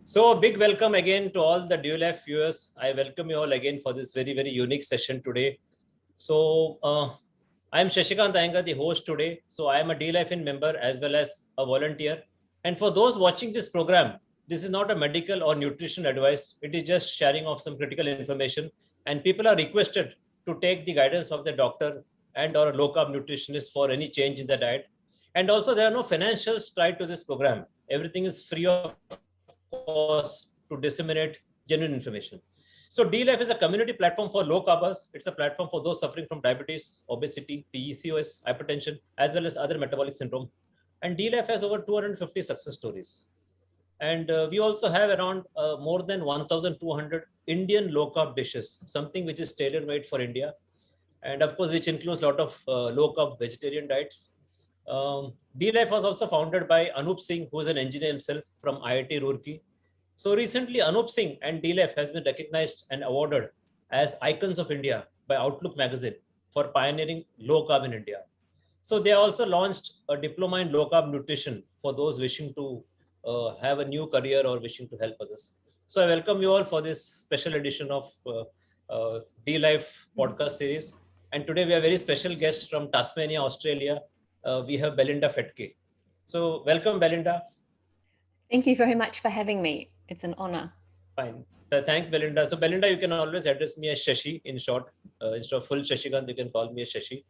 So a big welcome again to all the DLF viewers. I welcome you all again for this very, very unique session today. So I'm Shashikant Iyengar, the host today. So I am a DLFin member as well as a volunteer. And for those watching this program, this is not a medical or nutrition advice. It is just sharing of some critical information. And people are requested to take the guidance of the doctor and or a low-carb nutritionist for any change in the diet. And also there are no financials tied to this program. Everything is free of cost to disseminate genuine information. So DLF is a community platform for low carbers. It's a platform for those suffering from diabetes, obesity, PCOS, hypertension, as well as other metabolic syndrome. And DLF has over 250 success stories. And we also have around more than 1,200 Indian low carb dishes, something which is tailor made for India. And of course, which includes a lot of low carb vegetarian diets. DLF was also founded by Anup Singh, who is an engineer himself from IIT Roorkee. So recently, Anup Singh and DLF has been recognized and awarded as icons of India by Outlook magazine for pioneering low carb in India. So they also launched a diploma in low carb nutrition for those wishing to have a new career or wishing to help others. So I welcome you all for this special edition of DLife podcast series. And today we have a very special guest from Tasmania, Australia. We have Belinda Fettke. So welcome, Belinda. Thank you very much for having me. It's an honor. Fine. Thanks, Belinda. So Belinda, you can always address me as Shashi in short. Instead of full Shashikant, you can call me as Shashi.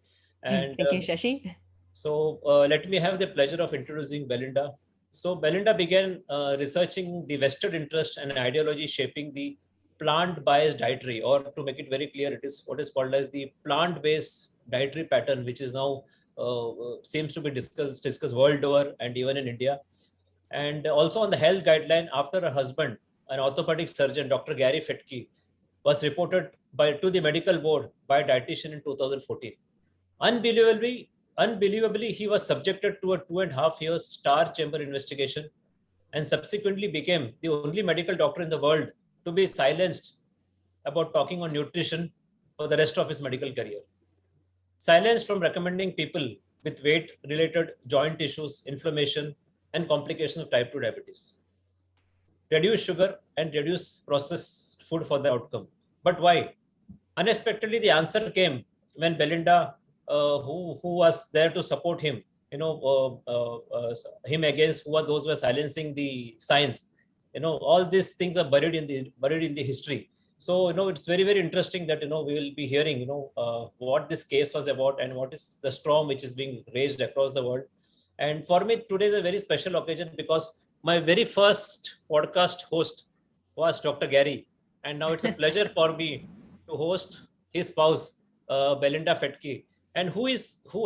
And thank you, Shashi. So let me have the pleasure of introducing Belinda. So Belinda began researching the vested interest and ideology shaping the plant-based dietary, or to make it very clear, it is what is called as the plant-based dietary pattern, which is now seems to be discussed world over and even in India. And also on the health guideline after her husband, an orthopedic surgeon, Dr. Gary Fettke, was reported to the medical board by a dietitian in 2014. Unbelievably, he was subjected to a 2.5 year star chamber investigation and subsequently became the only medical doctor in the world to be silenced about talking on nutrition for the rest of his medical career. Silenced from recommending people with weight-related joint issues, inflammation, and complications of type 2 diabetes. Reduce sugar and reduce processed food for the outcome. But why? Unexpectedly, the answer came when Belinda, who was there to support him, him against those who were silencing the science. All these things are buried in the history. So, it's very, very interesting that, we will be hearing, what this case was about and what is the storm which is being raised across the world. And for me, today is a very special occasion because my very first podcast host was Dr. Gary. And now it's a pleasure for me to host his spouse, Belinda Fettke, and who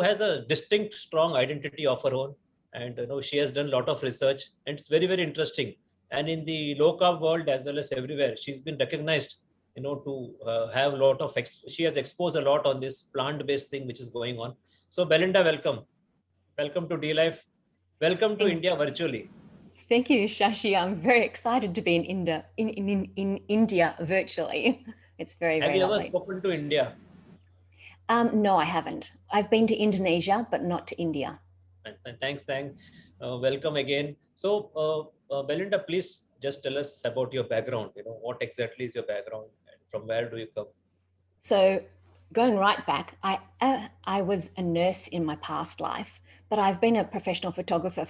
has a distinct, strong identity of her own. And she has done a lot of research, and it's very, very interesting. And in the low carb world as well as everywhere, she's been recognized, to have a lot of. She has exposed a lot on this plant-based thing which is going on. So, Belinda, welcome. Welcome to DLife. Welcome to India virtually. Thank you, Shashi. I'm very excited to be in India virtually. It's very, very lovely. Have you ever spoken to India? No, I haven't. I've been to Indonesia, but not to India. Thanks. Welcome again. So, Belinda, please just tell us about your background. What exactly is your background and from where do you come? So, going right back, I was a nurse in my past life, but I've been a professional photographer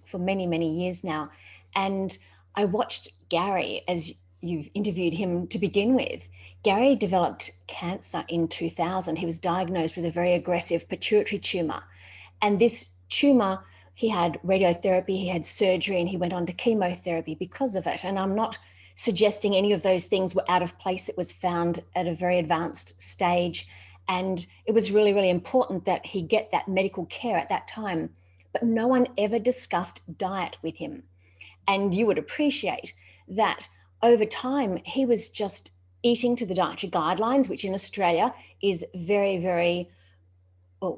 for many, many years now. And I watched Gary, as you've interviewed him to begin with. Gary developed cancer in 2000. He was diagnosed with a very aggressive pituitary tumor. And this tumor, he had radiotherapy, he had surgery, and he went on to chemotherapy because of it. And I'm not suggesting any of those things were out of place. It was found at a very advanced stage. And it was really, really important that he get that medical care at that time. But no one ever discussed diet with him. And you would appreciate that over time, he was just eating to the dietary guidelines, which in Australia is very, very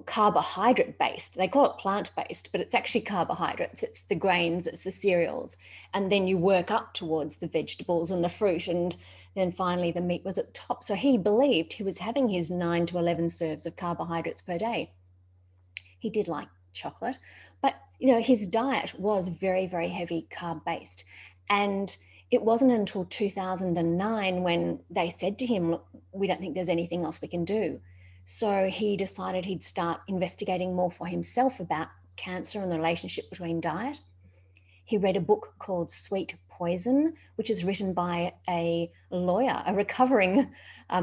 carbohydrate based. They call it plant based, but it's actually carbohydrates. It's the grains, it's the cereals. And then you work up towards the vegetables and the fruit, and then finally the meat was at the top. So he believed he was having his 9 to 11 serves of carbohydrates per day. He did like chocolate, but his diet was very, very heavy carb based. And it wasn't until 2009 when they said to him, look, we don't think there's anything else we can do. So he decided he'd start investigating more for himself about cancer and the relationship between diet. He read a book called Sweet Poison, which is written by a lawyer, a recovering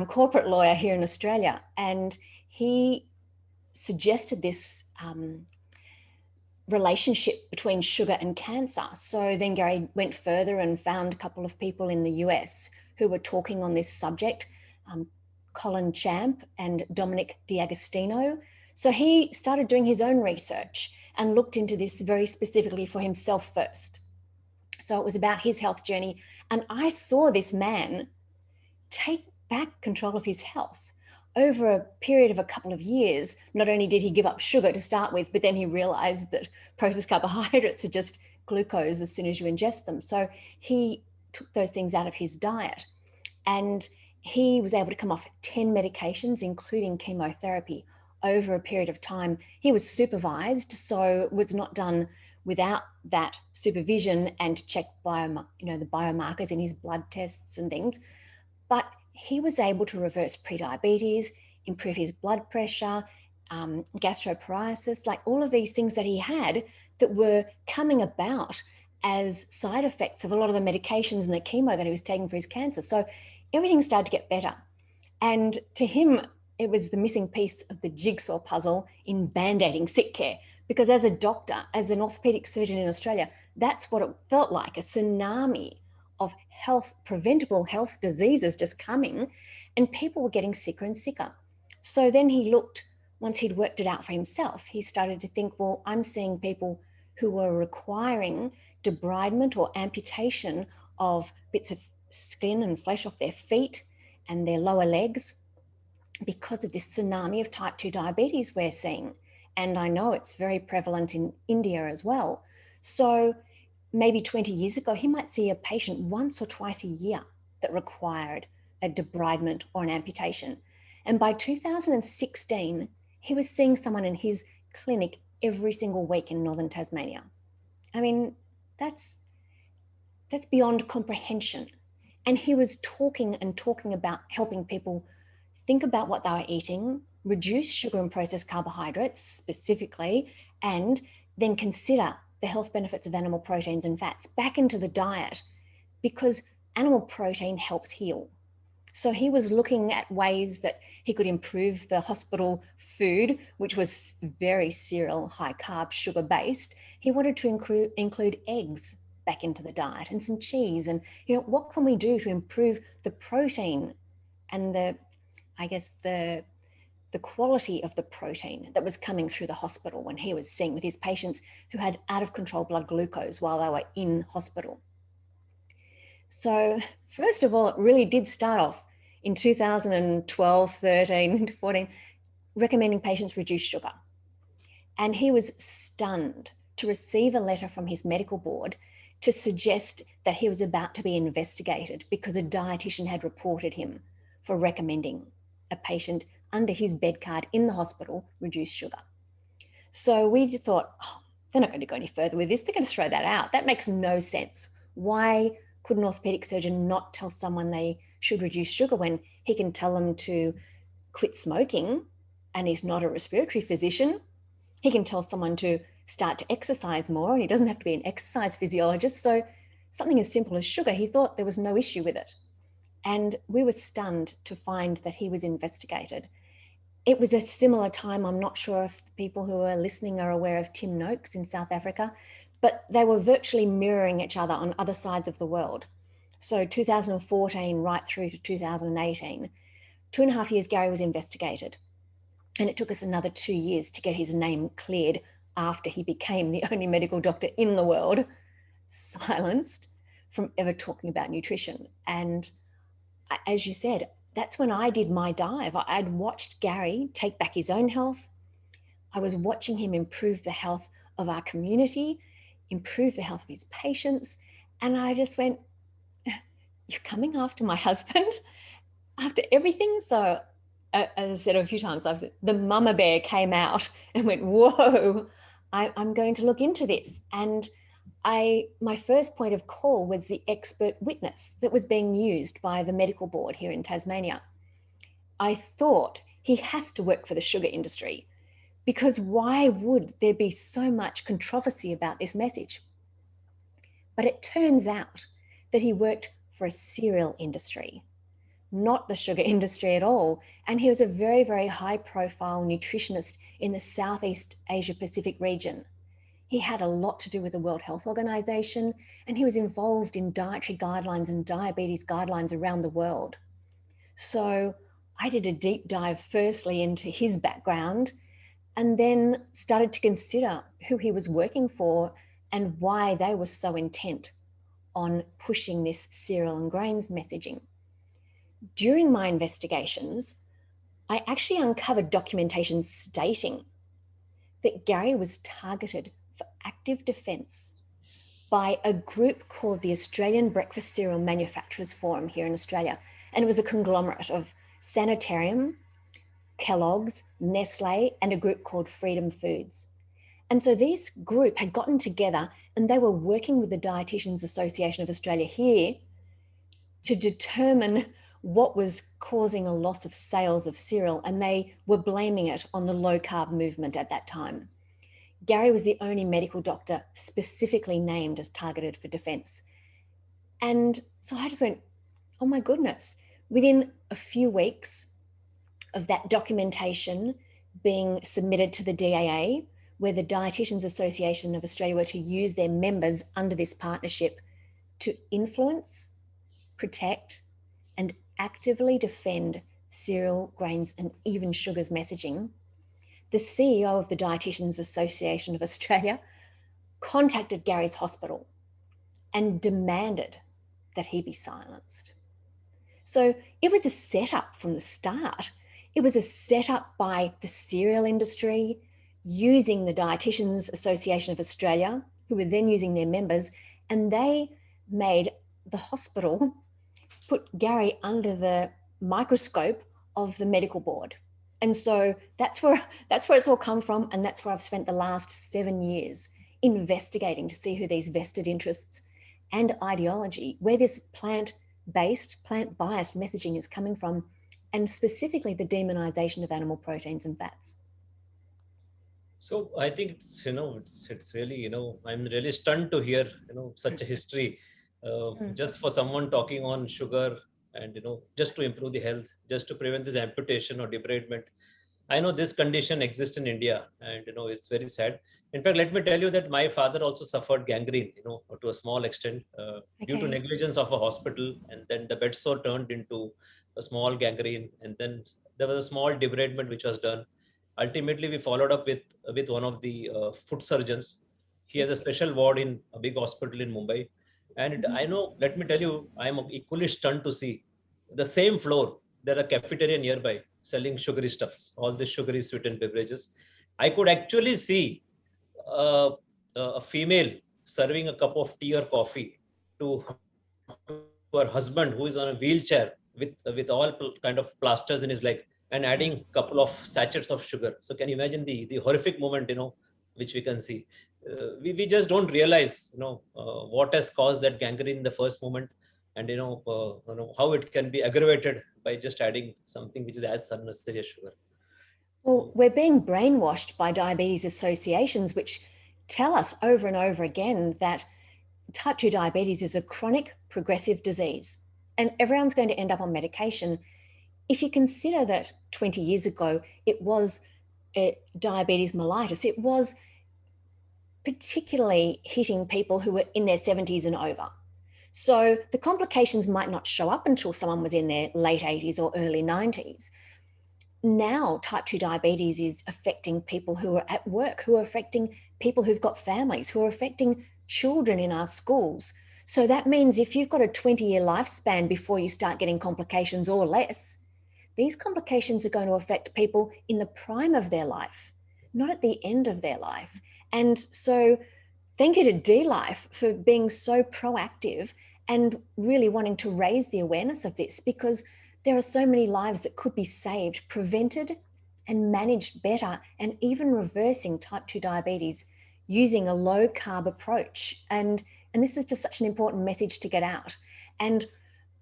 corporate lawyer here in Australia. And he suggested this relationship between sugar and cancer. So then Gary went further and found a couple of people in the US who were talking on this subject, Colin Champ and Dominic D'Agostino. So he started doing his own research and looked into this very specifically for himself first. So it was about his health journey. And I saw this man take back control of his health. Over a period of a couple of years, not only did he give up sugar to start with, but then he realized that processed carbohydrates are just glucose as soon as you ingest them. So he took those things out of his diet, and he was able to come off 10 medications, including chemotherapy, over a period of time. He was supervised, so it was not done without that supervision and to check the biomarkers in his blood tests and things. But he was able to reverse prediabetes, improve his blood pressure, gastroparesis, like all of these things that he had that were coming about as side effects of a lot of the medications and the chemo that he was taking for his cancer. So everything started to get better. And to him, it was the missing piece of the jigsaw puzzle in band-aiding sick care. Because as a doctor, as an orthopaedic surgeon in Australia, that's what it felt like, a tsunami of preventable health diseases just coming, and people were getting sicker and sicker. So then he looked, once he'd worked it out for himself, he started to think, well, I'm seeing people who were requiring debridement or amputation of bits of skin and flesh off their feet and their lower legs because of this tsunami of type 2 diabetes we're seeing. And I know it's very prevalent in India as well. So maybe 20 years ago, he might see a patient once or twice a year that required a debridement or an amputation. And by 2016, he was seeing someone in his clinic every single week in northern Tasmania. I mean, that's beyond comprehension. And he was talking about helping people think about what they were eating, reduce sugar and processed carbohydrates specifically, and then consider the health benefits of animal proteins and fats back into the diet, because animal protein helps heal. So he was looking at ways that he could improve the hospital food, which was very cereal, high carb, sugar based. He wanted to include eggs back into the diet and some cheese. And, what can we do to improve the protein and the quality of the protein that was coming through the hospital when he was seeing with his patients who had out of control blood glucose while they were in hospital. So first of all, it really did start off in 2012, 13, 14, recommending patients reduce sugar. And he was stunned to receive a letter from his medical board to suggest that he was about to be investigated because a dietitian had reported him for recommending a patient under his bed card in the hospital reduce sugar. So we thought, they're not going to go any further with this. They're going to throw that out. That makes no sense. Why could an orthopedic surgeon not tell someone they should reduce sugar when he can tell them to quit smoking and he's not a respiratory physician? He can tell someone to start to exercise more and he doesn't have to be an exercise physiologist. So something as simple as sugar, he thought there was no issue with it. And we were stunned to find that he was investigated. It was a similar time. I'm not sure if the people who are listening are aware of Tim Noakes in South Africa, but they were virtually mirroring each other on other sides of the world. So 2014 right through to 2018, 2.5 years Gary was investigated. And it took us another 2 years to get his name cleared after he became the only medical doctor in the world silenced from ever talking about nutrition. And as you said, that's when I did my dive. I'd watched Gary take back his own health. I was watching him improve the health of our community, improve the health of his patients. And I just went, you're coming after my husband after everything? So as I said a few times, the mama bear came out and went, whoa, I'm going to look into this. And my first point of call was the expert witness that was being used by the medical board here in Tasmania. I thought, he has to work for the sugar industry, because why would there be so much controversy about this message? But it turns out that he worked for a cereal industry, not the sugar industry at all. And he was a very, very high profile nutritionist in the Southeast Asia Pacific region. He had a lot to do with the World Health Organization, and he was involved in dietary guidelines and diabetes guidelines around the world. So I did a deep dive firstly into his background, and then started to consider who he was working for and why they were so intent on pushing this cereal and grains messaging. During my investigations, I actually uncovered documentation stating that Gary was targeted for active defence by a group called the Australian Breakfast Cereal Manufacturers Forum here in Australia. And it was a conglomerate of Sanitarium, Kellogg's, Nestle, and a group called Freedom Foods. And so this group had gotten together and they were working with the Dietitians Association of Australia here to determine what was causing a loss of sales of cereal, and they were blaming it on the low carb movement at that time. Gary was the only medical doctor specifically named as targeted for defense. And so I just went, oh my goodness. Within a few weeks of that documentation being submitted to the DAA, where the Dietitians Association of Australia were to use their members under this partnership to influence, protect, and actively defend cereal, grains, and even sugars messaging, the CEO of the Dietitians Association of Australia contacted Gary's hospital and demanded that he be silenced. So it was a setup from the start. It was a setup by the cereal industry using the Dietitians Association of Australia, who were then using their members, and they made the hospital put Gary under the microscope of the medical board. And so that's where it's all come from. And that's where I've spent the last 7 years investigating to see who these vested interests and ideology, where this plant-based, plant-biased messaging is coming from, and specifically the demonization of animal proteins and fats. So I think it's really, I'm really stunned to hear, such a history, just for someone talking on sugar and, just to improve the health, just to prevent this amputation or debridement. I know this condition exists in India, and, it's very sad. In fact, let me tell you that my father also suffered gangrene, to a small extent, due to negligence of a hospital. And then the bed sore turned into a small gangrene. And then there was a small debridement which was done. Ultimately, we followed up with one of the foot surgeons. He has a special ward in a big hospital in Mumbai. And I know, let me tell you, I'm equally stunned to see the same floor. There are cafeteria nearby selling sugary stuffs, all the sugary sweetened beverages. I could actually see a female serving a cup of tea or coffee to her husband, who is on a wheelchair with all kind of plasters in his leg, and adding a couple of sachets of sugar. So can you imagine the horrific moment, which we can see? We just don't realize, what has caused that gangrene in the first moment, and how it can be aggravated by just adding something which is as unnecessary as sugar. Well, we're being brainwashed by diabetes associations, which tell us over and over again that type 2 diabetes is a chronic progressive disease and everyone's going to end up on medication. If you consider that 20 years ago, it was diabetes mellitus, it was particularly hitting people who were in their 70s and over. So the complications might not show up until someone was in their late 80s or early 90s. Now, type 2 diabetes is affecting people who are at work, who are affecting people who've got families, who are affecting children in our schools. So that means if you've got a 20-year lifespan before you start getting complications or less, these complications are going to affect people in the prime of their life, not at the end of their life. And so thank you to D-Life for being so proactive and really wanting to raise the awareness of this, because there are so many lives that could be saved, prevented and managed better, and even reversing type 2 diabetes using a low carb approach. And this is just such an important message to get out. And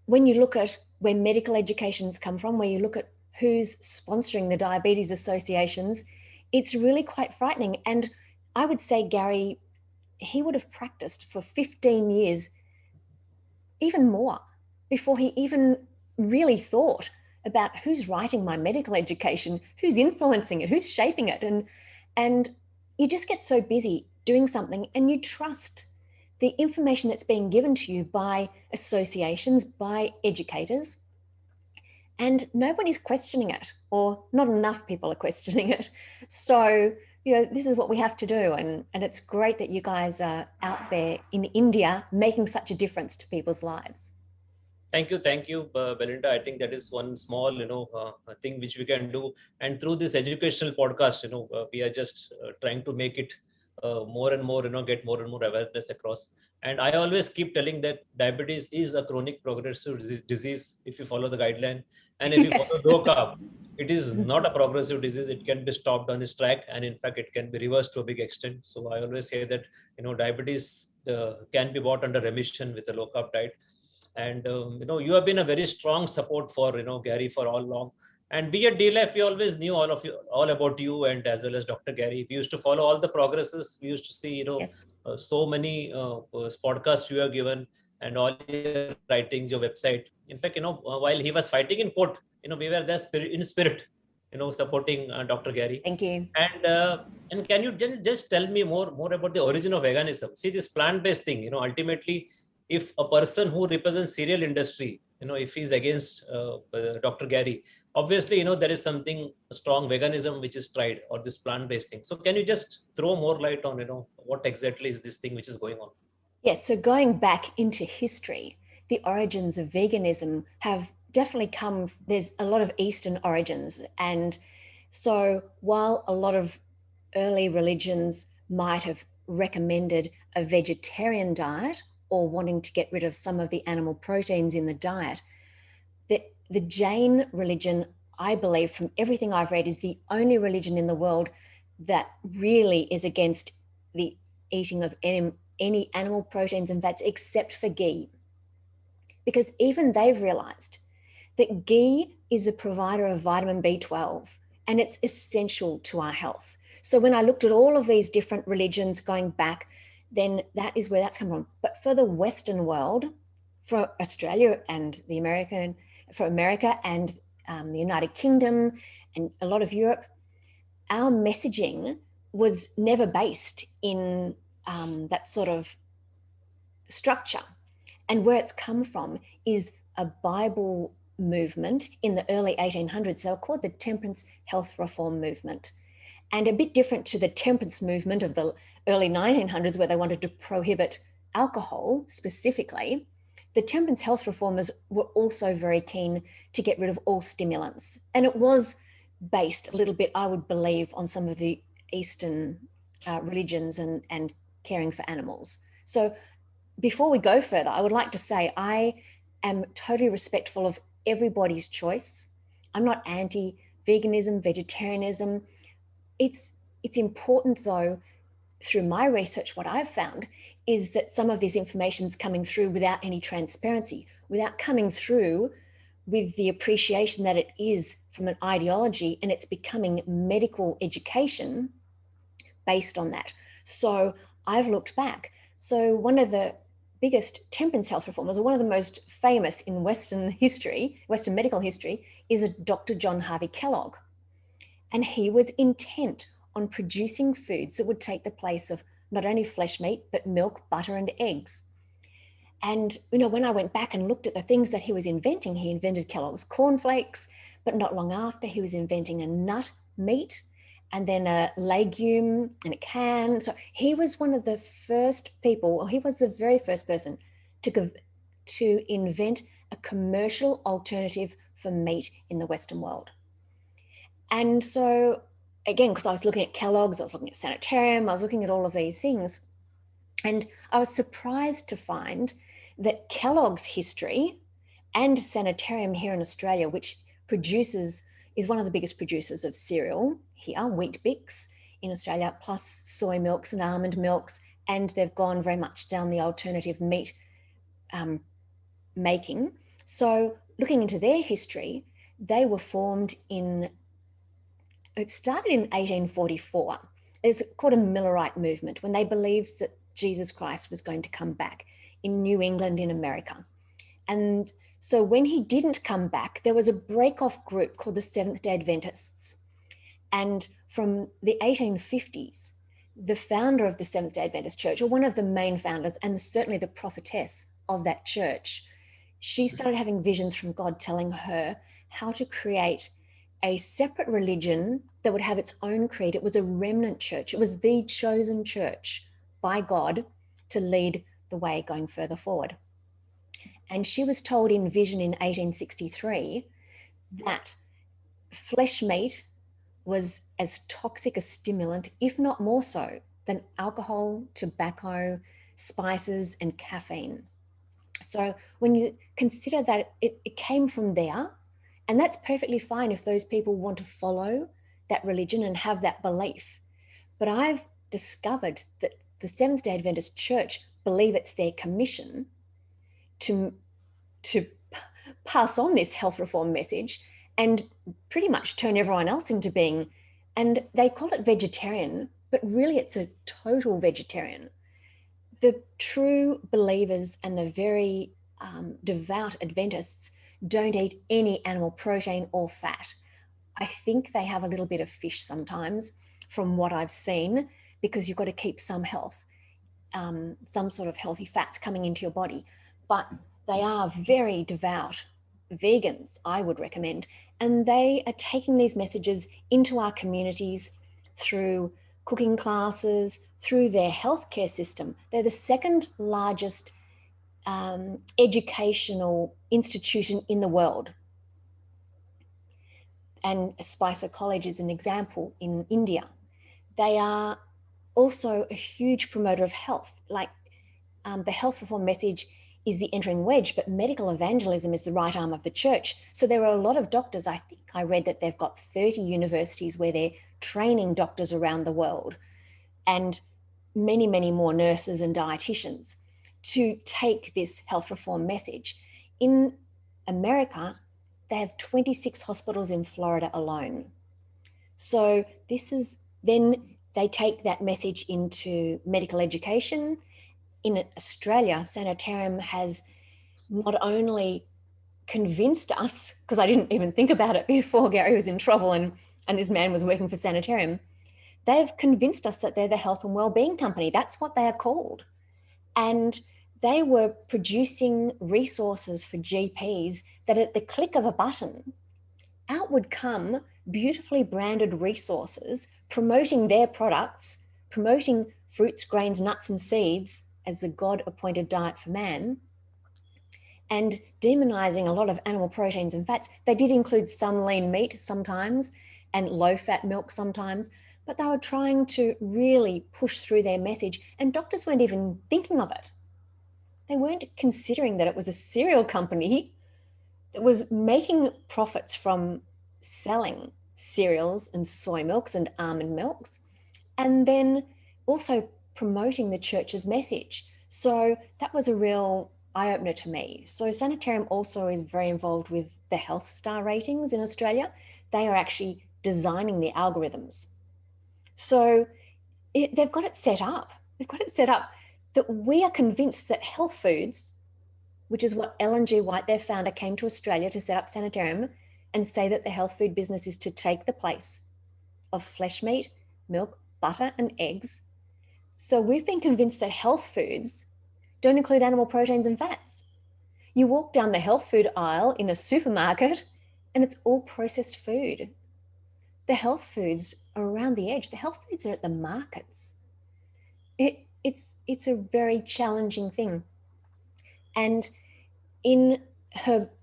when you look at where medical educations come from, where you look at who's sponsoring the diabetes associations, it's really quite frightening. And I would say Gary, he would have practiced for 15 years, even more, before he even really thought about who's writing my medical education, who's influencing it, who's shaping it. And you just get so busy doing something and you trust the information that's being given to you by associations, by educators, and nobody's questioning it, or not enough people are questioning it. So, this is what we have to do. And it's great that you guys are out there in India making such a difference to people's lives. Thank you, Belinda. I think that is one small, thing which we can do. And through this educational podcast, we are just trying to make it more and more, get more and more awareness across. And I always keep telling that diabetes is a chronic progressive disease if you follow the guideline. And if you follow low carb, it is not a progressive disease. It can be stopped on its track. And in fact, it can be reversed to a big extent. So I always say that, diabetes can be brought under remission with a low carb diet. And you have been a very strong support for Gary for all long. And we at DLF, we always knew all about you, and as well as Dr. Gary. We used to follow all the progresses. We used to see Yes. so many podcasts you have given, and all your writings, your website. In fact, while he was fighting in court, we were there in spirit, supporting Dr. Gary. Thank you. And can you just tell me more about the origin of veganism? See, this plant-based thing, ultimately, if a person who represents cereal industry, if he's against Dr. Gary, obviously, there is something strong veganism which is tried, or this plant-based thing. So can you just throw more light on, what exactly is this thing which is going on? Yes. So going back into history, the origins of veganism have definitely come, there's a lot of Eastern origins. And so while a lot of early religions might have recommended a vegetarian diet, or wanting to get rid of some of the animal proteins in the diet, the Jain religion, I believe, from everything I've read, is the only religion in the world that really is against the eating of any animal proteins and fats except for ghee. Because even they've realized that ghee is a provider of vitamin B12 and it's essential to our health. So when I looked at all of these different religions going back, then that is where that's come from. But for the Western world, for Australia and for America and the United Kingdom and a lot of Europe, our messaging was never based in that sort of structure. And where it's come from is a Bible movement in the early 1800s. They were called the Temperance Health Reform Movement. And a bit different to the temperance movement of the early 1900s, where they wanted to prohibit alcohol specifically, the temperance health reformers were also very keen to get rid of all stimulants. And it was based a little bit, I would believe, on some of the Eastern religions and caring for animals. So before we go further, I would like to say I am totally respectful of everybody's choice. I'm not anti-veganism, vegetarianism. It's important, though, through my research, what I've found is that some of this information is coming through without any transparency, without coming through with the appreciation that it is from an ideology, and it's becoming medical education based on that. So I've looked back. So one of the biggest temperance health reformers, or one of the most famous in Western history, Western medical history, is a Dr. John Harvey Kellogg. And he was intent on producing foods that would take the place of not only flesh meat, but milk, butter, and eggs. And, when I went back and looked at the things that he was inventing, he invented Kellogg's cornflakes, but not long after he was inventing a nut meat and then a legume and a can. So he was one of the first people, or he was the very first person to invent a commercial alternative for meat in the Western world. And so, again, because I was looking at Kellogg's, I was looking at Sanitarium, I was looking at all of these things, and I was surprised to find that Kellogg's history and Sanitarium here in Australia, which is one of the biggest producers of cereal here, Wheat Bix in Australia, plus soy milks and almond milks, and they've gone very much down the alternative meat making. So looking into their history, they were formed it started in 1844. It's called a Millerite movement, when they believed that Jesus Christ was going to come back in New England in America. And so when he didn't come back, there was a break-off group called the Seventh-day Adventists. And from the 1850s, the founder of the Seventh-day Adventist Church, or one of the main founders, and certainly the prophetess of that church, she started having visions from God telling her how to create a separate religion that would have its own creed. It was a remnant church. It was the chosen church by God to lead the way going further forward. And she was told in vision in 1863 that flesh meat was as toxic a stimulant, if not more so, than alcohol, tobacco, spices, and caffeine. So when you consider that it came from there, and that's perfectly fine if those people want to follow that religion and have that belief. But I've discovered that the Seventh-day Adventist Church believe it's their commission to pass on this health reform message and pretty much turn everyone else into being, and they call it vegetarian, but really it's a total vegetarian. The true believers and the very devout Adventists don't eat any animal protein or fat. I think they have a little bit of fish sometimes from what I've seen, because you've got to keep some health, some sort of healthy fats coming into your body. But they are very devout vegans, I would recommend. And they are taking these messages into our communities through cooking classes, through their healthcare system. They're the second largest educational institution in the world. And Spicer College is an example in India. They are also a huge promoter of health. Like the health reform message is the entering wedge, but medical evangelism is the right arm of the church. So there are a lot of doctors. I think I read that they've got 30 universities where they're training doctors around the world, and many, many more nurses and dietitians to take this health reform message. In America, they have 26 hospitals in Florida alone. So this is, then they take that message into medical education. In Australia, Sanitarium has not only convinced us, because I didn't even think about it before Gary was in trouble and this man was working for Sanitarium, they've convinced us that they're the health and wellbeing company. That's what they are called. And they were producing resources for GPs that at the click of a button, out would come beautifully branded resources promoting their products, promoting fruits, grains, nuts, and seeds as the God-appointed diet for man, and demonizing a lot of animal proteins and fats. They did include some lean meat sometimes and low-fat milk sometimes, but they were trying to really push through their message, and doctors weren't even thinking of it. They weren't considering that it was a cereal company that was making profits from selling cereals and soy milks and almond milks, and then also promoting the church's message. So that was a real eye-opener to me. So Sanitarium also is very involved with the health star ratings in Australia. They are actually designing the algorithms. So they've got it set up. They've got it set up that we are convinced that health foods, which is what Ellen G. White, their founder, came to Australia to set up Sanitarium and say that the health food business is to take the place of flesh meat, milk, butter, and eggs. So we've been convinced that health foods don't include animal proteins and fats. You walk down the health food aisle in a supermarket and it's all processed food. The health foods are around the edge. The health foods are at the markets. It's a very challenging thing. And in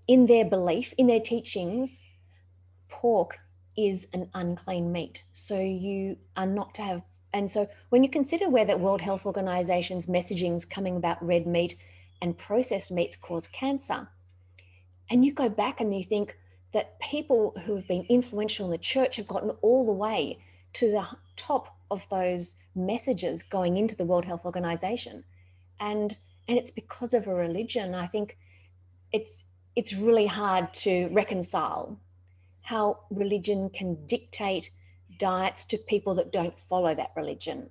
their belief, in their teachings, pork is an unclean meat. So you are not to have, and so when you consider where the World Health Organization's messaging's coming about red meat and processed meats cause cancer, and you go back and you think that people who have been influential in the church have gotten all the way to the top of those messages going into the World Health Organization. And it's because of a religion. I think it's really hard to reconcile how religion can dictate diets to people that don't follow that religion.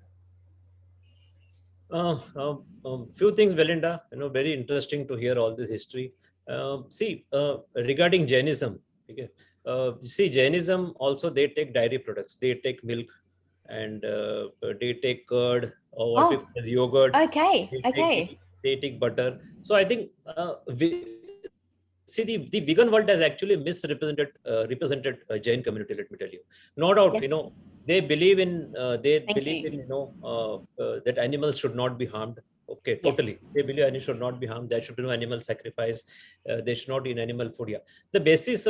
Few things, Belinda. Very interesting to hear all this history. See, regarding Jainism, okay, see, Jainism also, they take dairy products. They take milk, and they take curd, or what we call as yogurt. Okay. They take butter. So I think see, the vegan world has actually represented Jain community. Let me tell you, no doubt. Yes. They believe in that animals should not be harmed. Okay, totally. Yes. They believe animals should not be harmed. There should be no animal sacrifice. They should not eat animal food. Yeah. The basis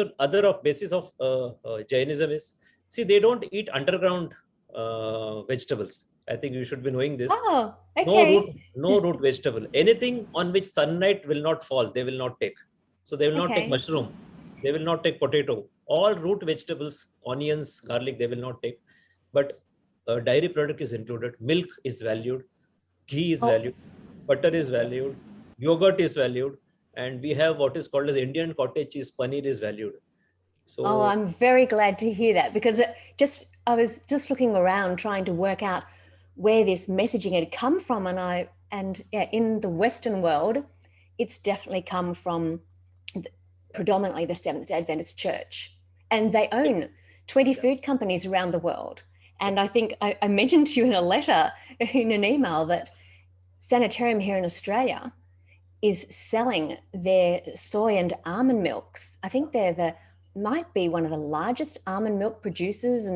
of Jainism is, see, they don't eat underground vegetables. I think you should be knowing this. Oh, okay. No root vegetable. Anything on which sunlight will not fall, they will not take. So they will not take Okay. mushroom. They will not take potato. All root vegetables, onions, garlic, they will not take. But dairy product is included. Milk is valued. Ghee is valued. Butter is valued. Yogurt is valued. And we have what is called as Indian cottage cheese. Paneer is valued. So I'm very glad to hear that, because I was just looking around trying to work out where this messaging had come from, and in the Western world, it's definitely come from predominantly the Seventh-day Adventist Church, and they own 20 food companies around the world. And I think I mentioned to you in a letter, in an email, that Sanitarium here in Australia is selling their soy and almond milks. I think might be one of the largest almond milk producers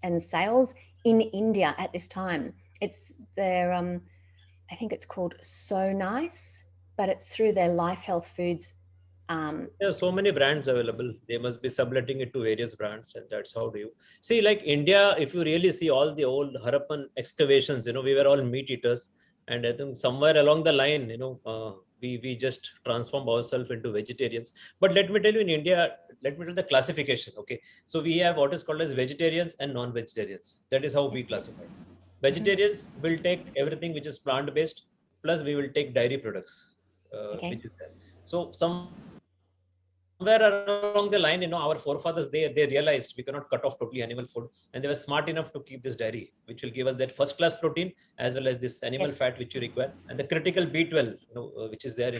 and sales in India at this time. It's their, I think it's called So Nice, but it's through their Life Health Foods. There are so many brands available. They must be subletting it to various brands, and that's how do you see. Like India, if you really see all the old Harappan excavations, we were all meat eaters, and I think somewhere along the line, we just transform ourselves into vegetarians. But let me tell you, in India, let me tell the classification. Okay, so we have what is called as vegetarians and non-vegetarians. That is how we classify. Vegetarians will take everything which is plant-based, plus we will take dairy products, which is there. So somewhere along the line, our forefathers, they realized we cannot cut off totally animal food, and they were smart enough to keep this dairy, which will give us that first class protein as well as this animal fat which you require, and the critical B12, which is there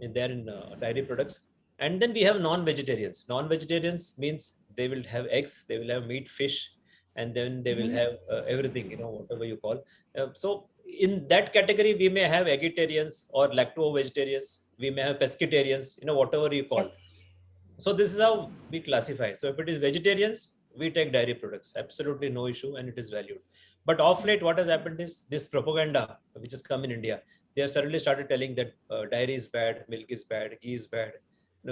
in dairy products. And then we have non-vegetarians. Non-vegetarians means they will have eggs, they will have meat, fish, and then they will have everything, whatever you call. So in that category, we may have vegetarians or lacto-vegetarians. We may have pescatarians, whatever you call. So this is how we classify. So if it is vegetarians, we take dairy products. Absolutely no issue, and it is valued. But of late, what has happened is this propaganda, which has come in India. They have suddenly started telling that dairy is bad, milk is bad, ghee is bad.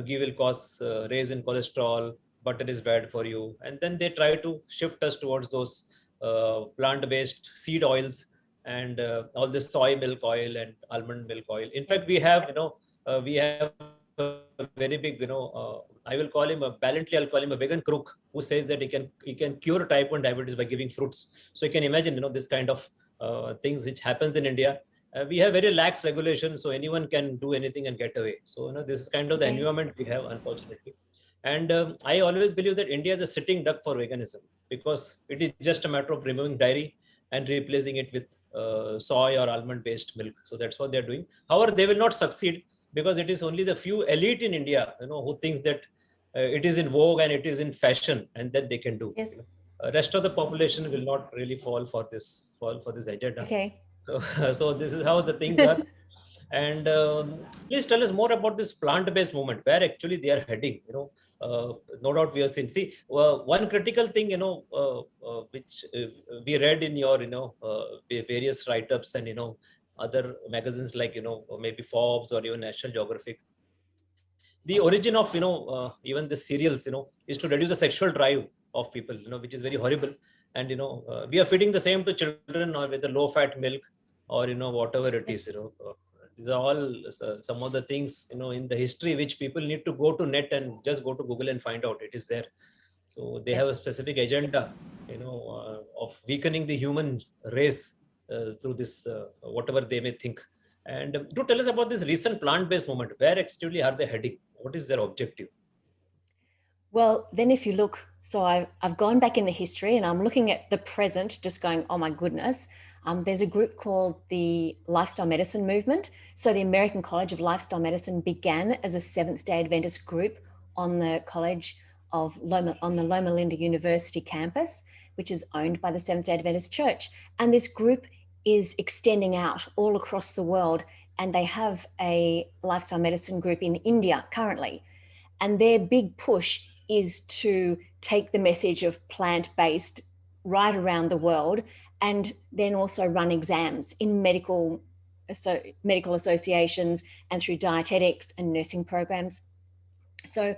Ghee will cause raise in cholesterol, butter is bad for you. And then they try to shift us towards those plant-based seed oils and all this soy milk oil and almond milk oil. In fact, we have a very big, I will call him I'll call him a vegan crook who says that he can cure type 1 diabetes by giving fruits. So you can imagine, this kind of things which happens in India. We have very lax regulation, so anyone can do anything and get away. So this is kind of the environment we have, unfortunately. And I always believe that India is a sitting duck for veganism, because it is just a matter of removing dairy and replacing it with soy or almond based milk. So that's what they're doing. However, they will not succeed, because it is only the few elite in India, who thinks that it is in vogue and it is in fashion, and that they can do. Rest of the population will not really fall for this agenda. So this is how the things are. And please tell us more about this plant-based movement, where actually they are heading. No doubt we have seen. See, one critical thing, which we read in your, various write-ups and other magazines like maybe Forbes or even National Geographic. The origin of even the cereals is to reduce the sexual drive of people, which is very horrible. And we are feeding the same to children or with the low-fat milk or whatever it is. These are all some of the things in the history which people need to go to net and just go to Google and find out. It is there. So they have a specific agenda of of weakening the human race through this, whatever they may think. And do tell us about this recent plant-based movement. Where actually are they heading? What is their objective? Well, then if you look, so I've gone back in the history and I'm looking at the present, just going, oh my goodness. There's a group called the Lifestyle Medicine Movement. So the American College of Lifestyle Medicine began as a Seventh-day Adventist group on the on the Loma Linda University campus, which is owned by the Seventh-day Adventist Church. And this group is extending out all across the world. And they have a lifestyle medicine group in India currently. And their big push is to take the message of plant-based right around the world, and then also run exams in medical associations and through dietetics and nursing programs. So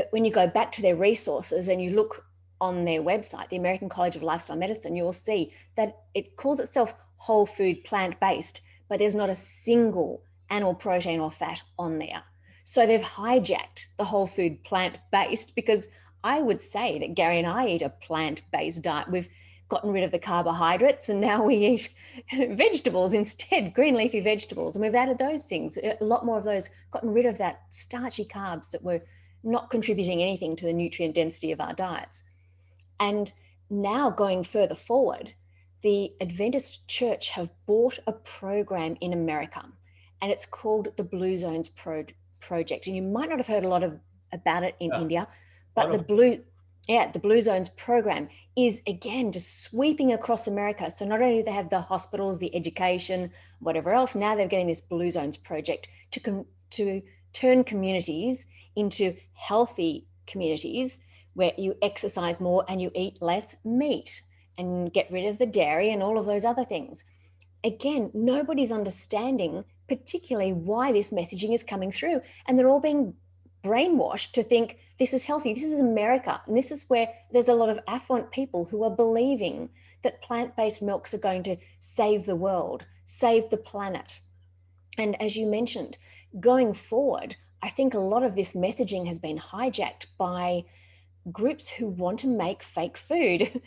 when you go back to their resources and you look on their website, the American College of Lifestyle Medicine, you will see that it calls itself whole food plant-based, but there's not a single animal protein or fat on there. So they've hijacked the whole food plant-based, because I would say that Gary and I eat a plant-based diet. We've gotten rid of the carbohydrates and now we eat vegetables instead, green leafy vegetables. And we've added those things, a lot more of those, gotten rid of that starchy carbs that were not contributing anything to the nutrient density of our diets. And now going further forward, the Adventist Church have bought a program in America, and it's called the Blue Zones Project. And you might not have heard a lot about it in India, but the Blue Zones program is, again, just sweeping across America. So not only do they have the hospitals, the education, whatever else, now they're getting this Blue Zones project to turn communities into healthy communities where you exercise more and you eat less meat and get rid of the dairy and all of those other things. Again, nobody's understanding particularly why this messaging is coming through, and they're all being brainwashed to think this is healthy. This is America, and this is where there's a lot of affluent people who are believing that plant-based milks are going to save the world, save the planet. And as you mentioned, going forward, I think a lot of this messaging has been hijacked by groups who want to make fake food.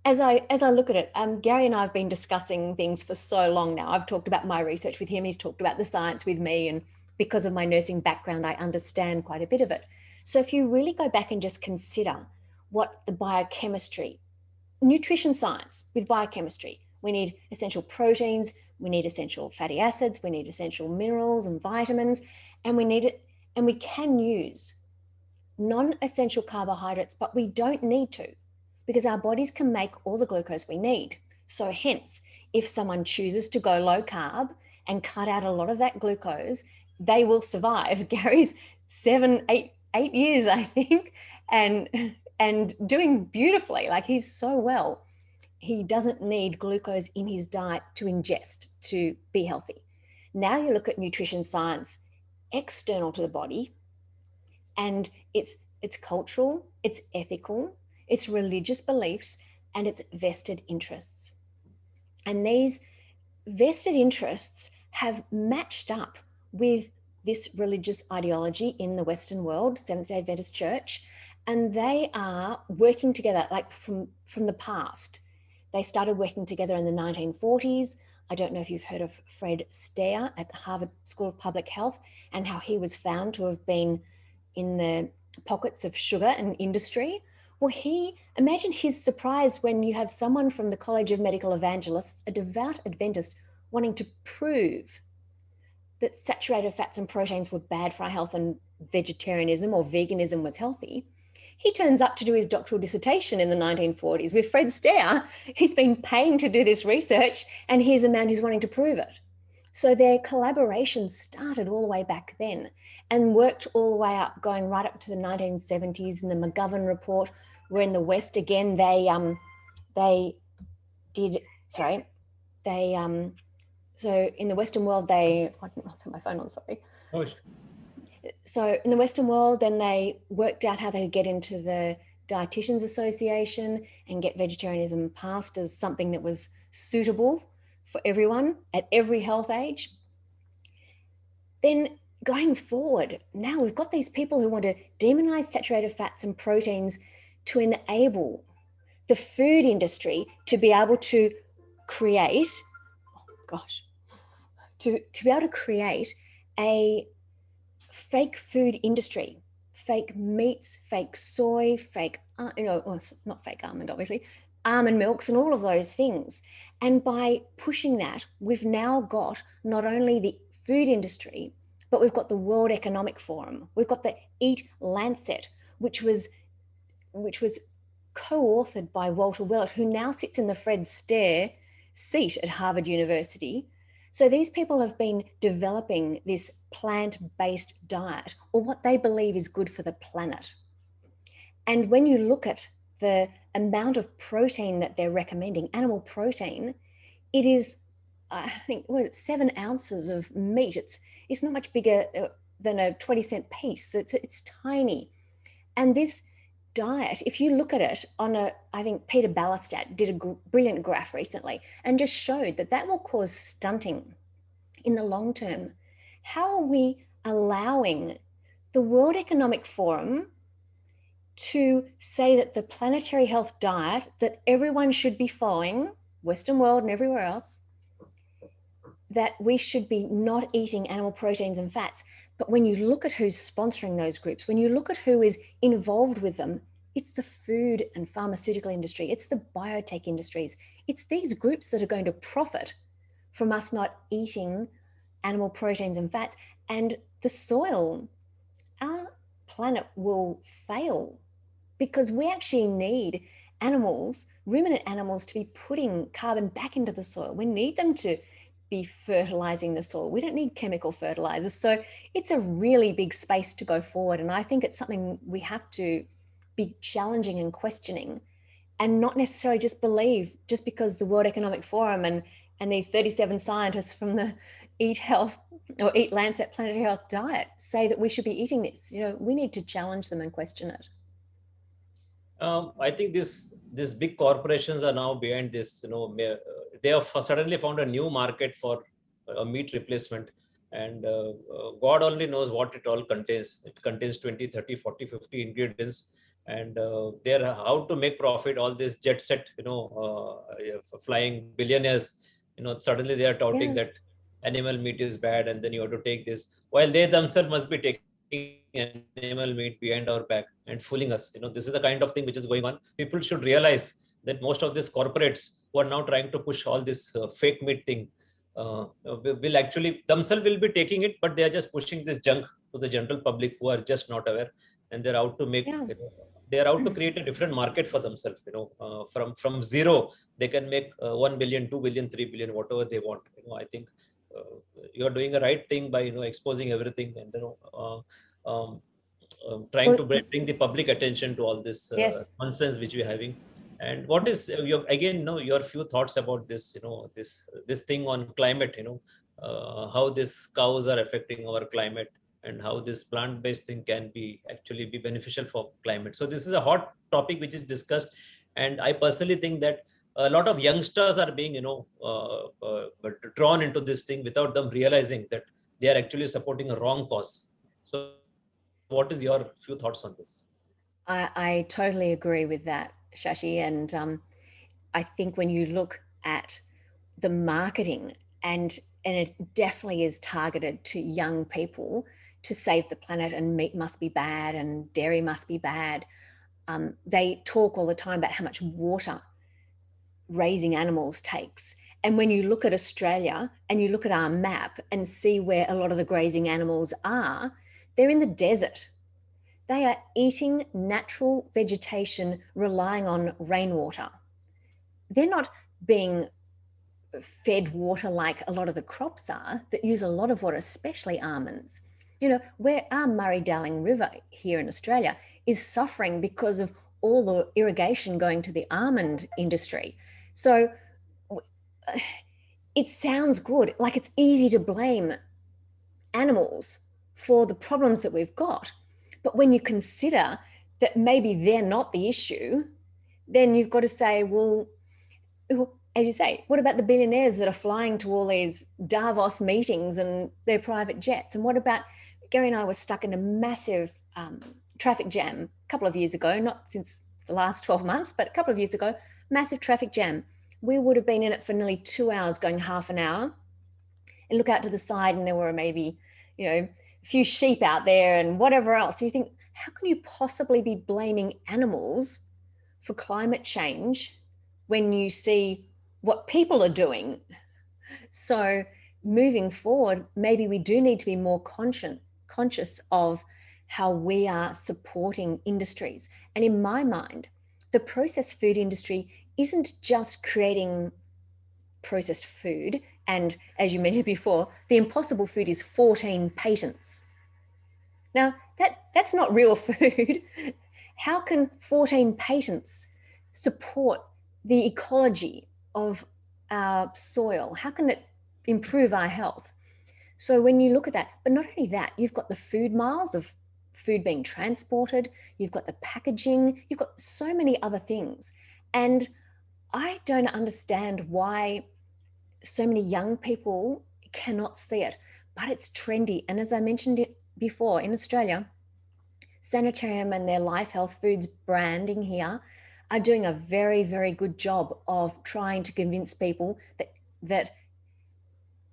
As I look at it, Gary and I have been discussing things for so long now. I've talked about my research with him. He's talked about the science with me. And because of my nursing background, I understand quite a bit of it. So if you really go back and just consider what the biochemistry, nutrition science with biochemistry, we need essential proteins, we need essential fatty acids, we need essential minerals and vitamins, and we can use non-essential carbohydrates, but we don't need to, because our bodies can make all the glucose we need. So hence, if someone chooses to go low carb and cut out a lot of that glucose, they will survive. Gary's 8 years, I think, and doing beautifully. Like, he's so well. He doesn't need glucose in his diet to ingest to be healthy. Now you look at nutrition science external to the body, and it's cultural, it's ethical, it's religious beliefs, and it's vested interests. And these vested interests have matched up with this religious ideology in the Western world, Seventh-day Adventist Church, and they are working together like from the past. They started working together in the 1940s. I don't know if you've heard of Fred Astaire at the Harvard School of Public Health, and how he was found to have been in the pockets of sugar and industry. Well, imagine his surprise when you have someone from the College of Medical Evangelists, a devout Adventist, wanting to prove that saturated fats and proteins were bad for our health and vegetarianism or veganism was healthy. He turns up to do his doctoral dissertation in the 1940s with Fred Astaire. He's been paying to do this research, and here's a man who's wanting to prove it. So their collaboration started all the way back then and worked all the way up, going right up to the 1970s in the McGovern report, where in the West, again, so in the Western world, I have my phone on, sorry. Oh. So in the Western world, then they worked out how they could get into the Dietitians Association and get vegetarianism passed as something that was suitable for everyone at every health age. Then going forward, now we've got these people who want to demonize saturated fats and proteins to enable the food industry to be able to create, to be able to create a fake food industry, fake meats, fake soy, fake, not fake almond, obviously, almond milks and all of those things. And by pushing that, we've now got not only the food industry, but we've got the World Economic Forum. We've got the Eat Lancet, which was co-authored by Walter Willett, who now sits in the Fred Astaire seat at Harvard University. So these people have been developing this plant-based diet, or what they believe is good for the planet. And when you look at the amount of protein that they're recommending, animal protein, it is, I think, 7 ounces of meat. It's not much bigger than a 20-cent piece. It's tiny. And this diet, if you look at it I think Peter Ballastat did a brilliant graph recently and just showed that will cause stunting in the long term. How are we allowing the World Economic Forum to say that the planetary health diet that everyone should be following, Western world and everywhere else, that we should be not eating animal proteins and fats? But when you look at who's sponsoring those groups, when you look at who is involved with them, it's the food and pharmaceutical industry, it's the biotech industries, it's these groups that are going to profit from us not eating animal proteins and fats. And the soil, our planet will fail because we actually need animals, ruminant animals, to be putting carbon back into the soil. We need them to be fertilizing the soil. We don't need chemical fertilizers. So it's a really big space to go forward. And I think it's something we have to be challenging and questioning, and not necessarily just believe just because the World Economic Forum and these 37 scientists from the Eat Lancet Planetary Health Diet say that we should be eating this. We need to challenge them and question it. I think these big corporations are now behind this. They have suddenly found a new market for meat replacement, and God only knows what it all contains. It contains 20, 30, 40, 50 ingredients, and they're how to make profit. All this jet set, flying billionaires, suddenly they are touting that animal meat is bad, and then you have to take this, while they themselves must be taking animal meat behind our back and fooling us. This is the kind of thing which is going on. People should realize that most of these corporates who are now trying to push all this fake meat thing will actually themselves will be taking it, but they are just pushing this junk to the general public who are just not aware, and they're out to make they are out to create a different market for themselves. From zero they can make 1 billion, 2 billion, 3 billion, whatever they want. I think you're doing a right thing by exposing everything, and trying to bring the public attention to all this nonsense which we're having. And what is your few thoughts about this, this thing on climate, how these cows are affecting our climate, and how this plant-based thing can be actually be beneficial for climate. So this is a hot topic which is discussed, and I personally think that a lot of youngsters are being drawn into this thing without them realizing that they are actually supporting a wrong cause. So what is your few thoughts on this? I totally agree with that, Shashi. And I think when you look at the marketing, and it definitely is targeted to young people to save the planet, and meat must be bad and dairy must be bad. They talk all the time about how much water raising animals takes. And when you look at Australia and you look at our map and see where a lot of the grazing animals are, they're in the desert. They are eating natural vegetation, relying on rainwater. They're not being fed water like a lot of the crops are that use a lot of water, especially almonds. Where our Murray-Darling River here in Australia is suffering because of all the irrigation going to the almond industry. So it sounds good, like it's easy to blame animals for the problems that we've got. But when you consider that maybe they're not the issue, then you've got to say, well, as you say, what about the billionaires that are flying to all these Davos meetings and their private jets? And what about, Gary and I were stuck in a massive traffic jam a couple of years ago, not since the last 12 months, but a couple of years ago, massive traffic jam. We would have been in it for nearly 2 hours going half an hour, and look out to the side and there were maybe, a few sheep out there and whatever else. So you think, how can you possibly be blaming animals for climate change when you see what people are doing? So moving forward, maybe we do need to be more conscious of how we are supporting industries. And in my mind, the processed food industry isn't just creating processed food. And as you mentioned before, the impossible food is 14 patents. Now, that's not real food. How can 14 patents support the ecology of our soil? How can it improve our health? So when you look at that, but not only that, you've got the food miles of food being transported, you've got the packaging, you've got so many other things. And I don't understand why so many young people cannot see it, but it's trendy. And as I mentioned it before, in Australia, Sanitarium and their Life Health Foods branding here are doing a very, very good job of trying to convince people that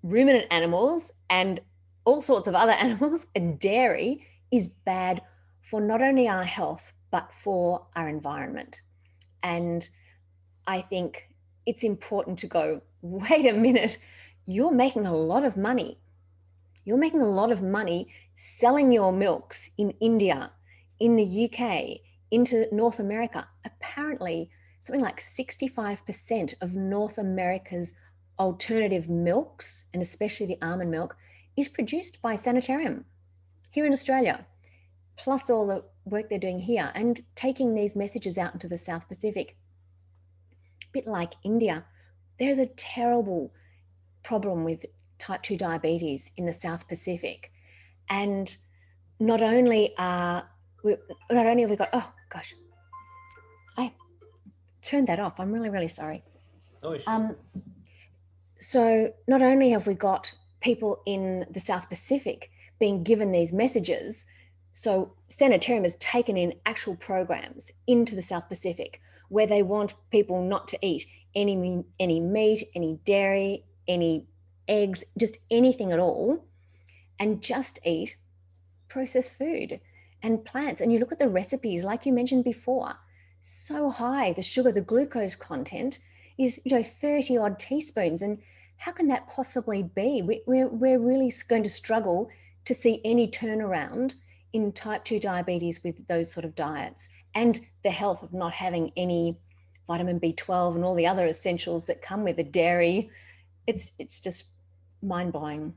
ruminant animals and all sorts of other animals and dairy is bad for not only our health, but for our environment. And I think it's important to go, wait a minute, you're making a lot of money. You're making a lot of money selling your milks in India, in the UK, into North America. Apparently, something like 65% of North America's alternative milks, and especially the almond milk, is produced by Sanitarium here in Australia, plus all the work they're doing here and taking these messages out into the South Pacific. A bit like India, there's a terrible problem with type 2 diabetes in the South Pacific. And not only have we got, oh gosh, I turned that off. I'm really, really sorry. No issue. So not only have we got people in the South Pacific being given these messages, so Sanitarium has taken in actual programs into the South Pacific where they want people not to eat any meat, any dairy, any eggs, just anything at all, and just eat processed food and plants. And you look at the recipes, like you mentioned before, so high, the sugar, the glucose content is 30 odd teaspoons. And how can that possibly be? We're really going to struggle to see any turnaround in type 2 diabetes with those sort of diets, and the health of not having any vitamin B12 and all the other essentials that come with the dairy. It's just mind-blowing.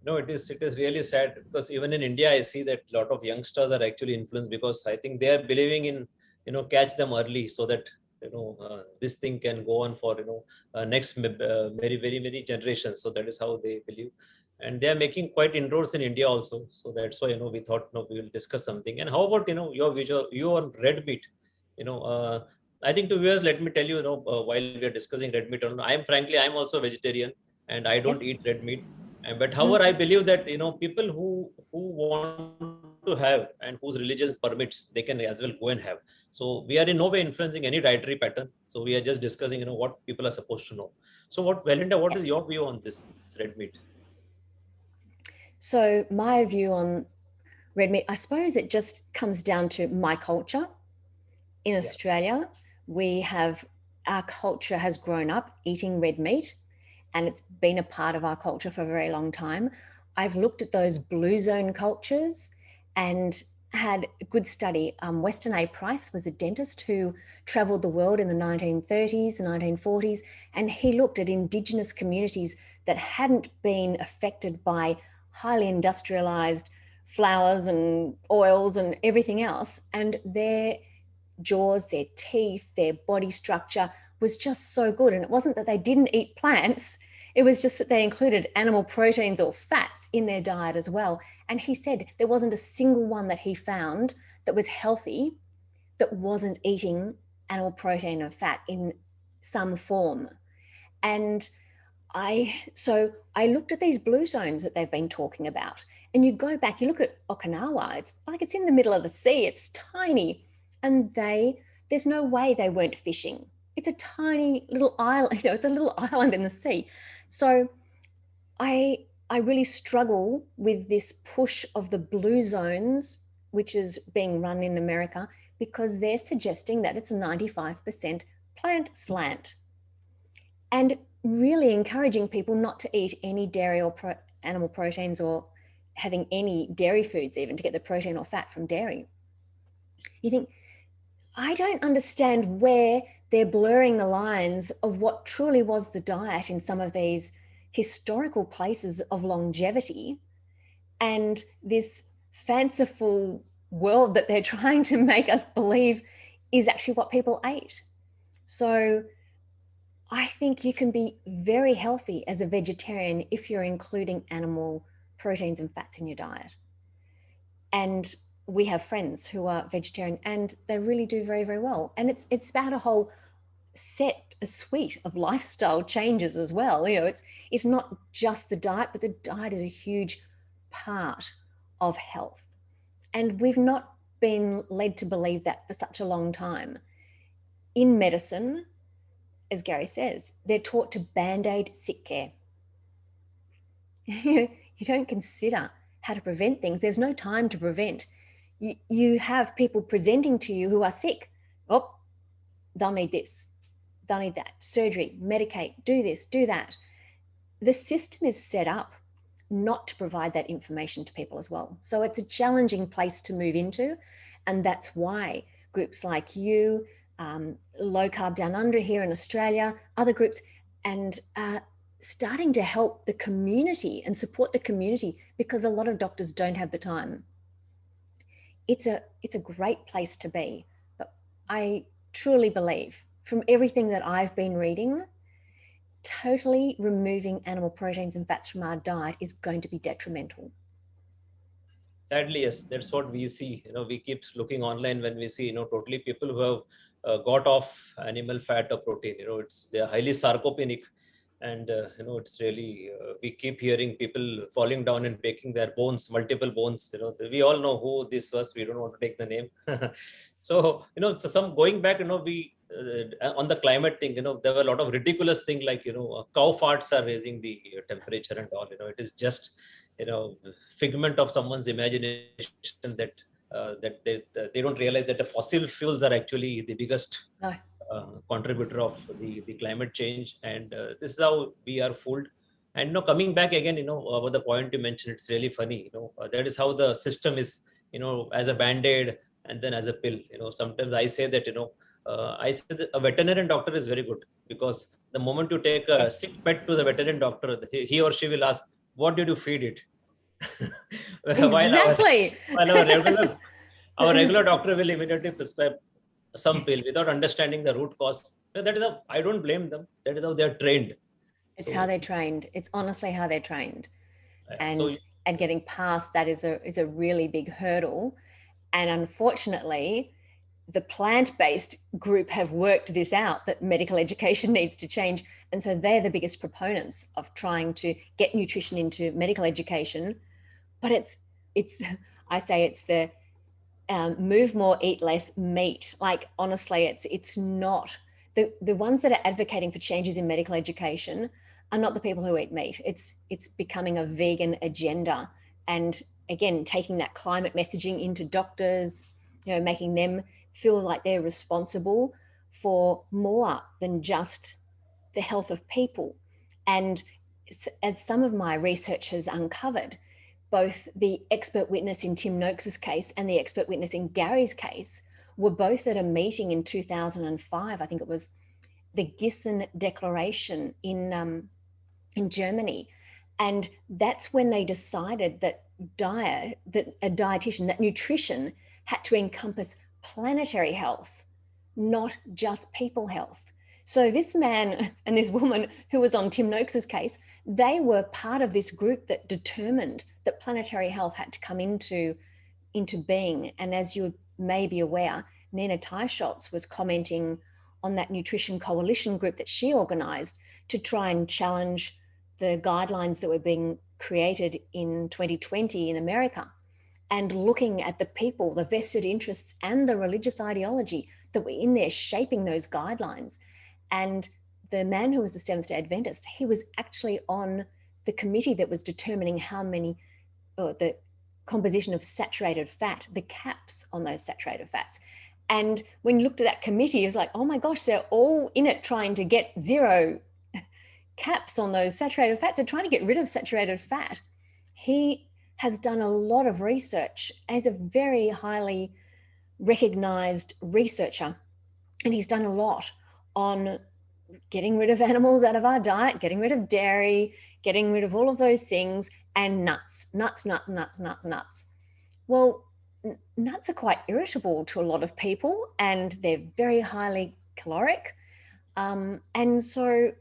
No, it is really sad, because even in India, I see that a lot of youngsters are actually influenced, because I think they are believing in, catch them early so that, this thing can go on for, next very, very, very generations. So that is how they believe. And they are making quite inroads in India also. So that's why, we thought, we will discuss something. And how about, you on red meat? I think to viewers, let me tell you, while we are discussing red meat, I'm also vegetarian and I Yes. don't eat red meat. But however, I believe that people who want to have and whose religion permits, they can as well go and have. So we are in no way influencing any dietary pattern. So we are just discussing what people are supposed to know. So Belinda, what is Yes. your view on this red meat? So my view on red meat, I suppose it just comes down to my culture. In Yeah. Australia, our culture has grown up eating red meat, and it's been a part of our culture for a very long time. I've looked at those blue zone cultures and had a good study. Weston A. Price was a dentist who traveled the world in the 1930s and 1940s, and he looked at Indigenous communities that hadn't been affected by highly industrialized flours and oils and everything else, and their jaws, their teeth, their body structure was just so good. And it wasn't that they didn't eat plants, it was just that they included animal proteins or fats in their diet as well. And he said there wasn't a single one that he found that was healthy that wasn't eating animal protein or fat in some form. And so I looked at these blue zones that they've been talking about, and you go back, you look at Okinawa, it's like it's in the middle of the sea, it's tiny. And there's no way they weren't fishing. It's a tiny little island, it's a little island in the sea. So I really struggle with this push of the blue zones, which is being run in America, because they're suggesting that it's 95% plant slant, and really encouraging people not to eat any dairy or animal proteins, or having any dairy foods even, to get the protein or fat from dairy. You think, I don't understand where they're blurring the lines of what truly was the diet in some of these historical places of longevity, and this fanciful world that they're trying to make us believe is actually what people ate. So I think you can be very healthy as a vegetarian if you're including animal proteins and fats in your diet. And we have friends who are vegetarian and they really do very, very well. And it's about a whole suite of lifestyle changes as well. It's not just the diet, but the diet is a huge part of health. And we've not been led to believe that for such a long time. In medicine, as Gary says, they're taught to band-aid sick care. You don't consider how to prevent things. There's no time to prevent. You have people presenting to you who are sick. Oh, they'll need this, they'll need that, surgery, medicate, do this, do that. The system is set up not to provide that information to people as well. So it's a challenging place to move into. And that's why groups like you, Low Carb Down Under here in Australia, other groups, and starting to help the community and support the community, because a lot of doctors don't have the time. It's a great place to be. But I truly believe, from everything that I've been reading, totally removing animal proteins and fats from our diet is going to be detrimental. Sadly, yes, that's what we see. We keep looking online when we see, totally people who have got off animal fat or protein. They're highly sarcopenic, and it's really we keep hearing people falling down and breaking their bones, multiple bones. We all know who this was. We don't want to take the name. So so some going back, we on the climate thing, there were a lot of ridiculous thing like cow farts are raising the temperature and all. It is just figment of someone's imagination that that they don't realize that the fossil fuels are actually the biggest contributor of the climate change, and this is how we are fooled. And coming back again, about the point you mentioned, it's really funny. That is how the system is, as a band-aid and then as a pill. Sometimes I say that I say that a veterinarian doctor is very good, because the moment you take a sick pet to the veterinarian doctor, he or she will ask, what did you feed it? Exactly. while our regular doctor will immediately prescribe some pill without understanding the root cause. That is how, I don't blame them. That is how they're trained. It's how they're trained. It's honestly how they're trained. So, And getting past that is a really big hurdle. And unfortunately, the plant-based group have worked this out, that medical education needs to change. And so they're the biggest proponents of trying to get nutrition into medical education. But it's I say it's the move more, eat less meat. Like, honestly, it's not the ones that are advocating for changes in medical education are not the people who eat meat. It's becoming a vegan agenda, and again, taking that climate messaging into doctors, making them feel like they're responsible for more than just the health of people. And as some of my research has uncovered, both the expert witness in Tim Noakes's case and the expert witness in Gary's case were both at a meeting in 2005. I think it was the Gießen Declaration in Germany. And that's when they decided that a dietitian, that nutrition had to encompass planetary health, not just people health. So this man and this woman who was on Tim Noakes's case, they were part of this group that determined that planetary health had to come into being. And as you may be aware, Nina Teicholz was commenting on that nutrition coalition group that she organized to try and challenge the guidelines that were being created in 2020 in America. and looking at the people, the vested interests, and the religious ideology that were in there shaping those guidelines. And the man who was a Seventh-day Adventist, he was actually on the committee that was determining how many, or the composition of saturated fat, the caps on those saturated fats. And when you looked at that committee, it was like, oh my gosh, they're all in it trying to get zero caps on those saturated fats. They're trying to get rid of saturated fat. He has done a lot of research as a very highly recognized researcher. And he's done a lot on getting rid of animals out of our diet, getting rid of dairy, getting rid of all of those things, and nuts. Well, nuts are quite irritable to a lot of people, and they're very highly caloric. And so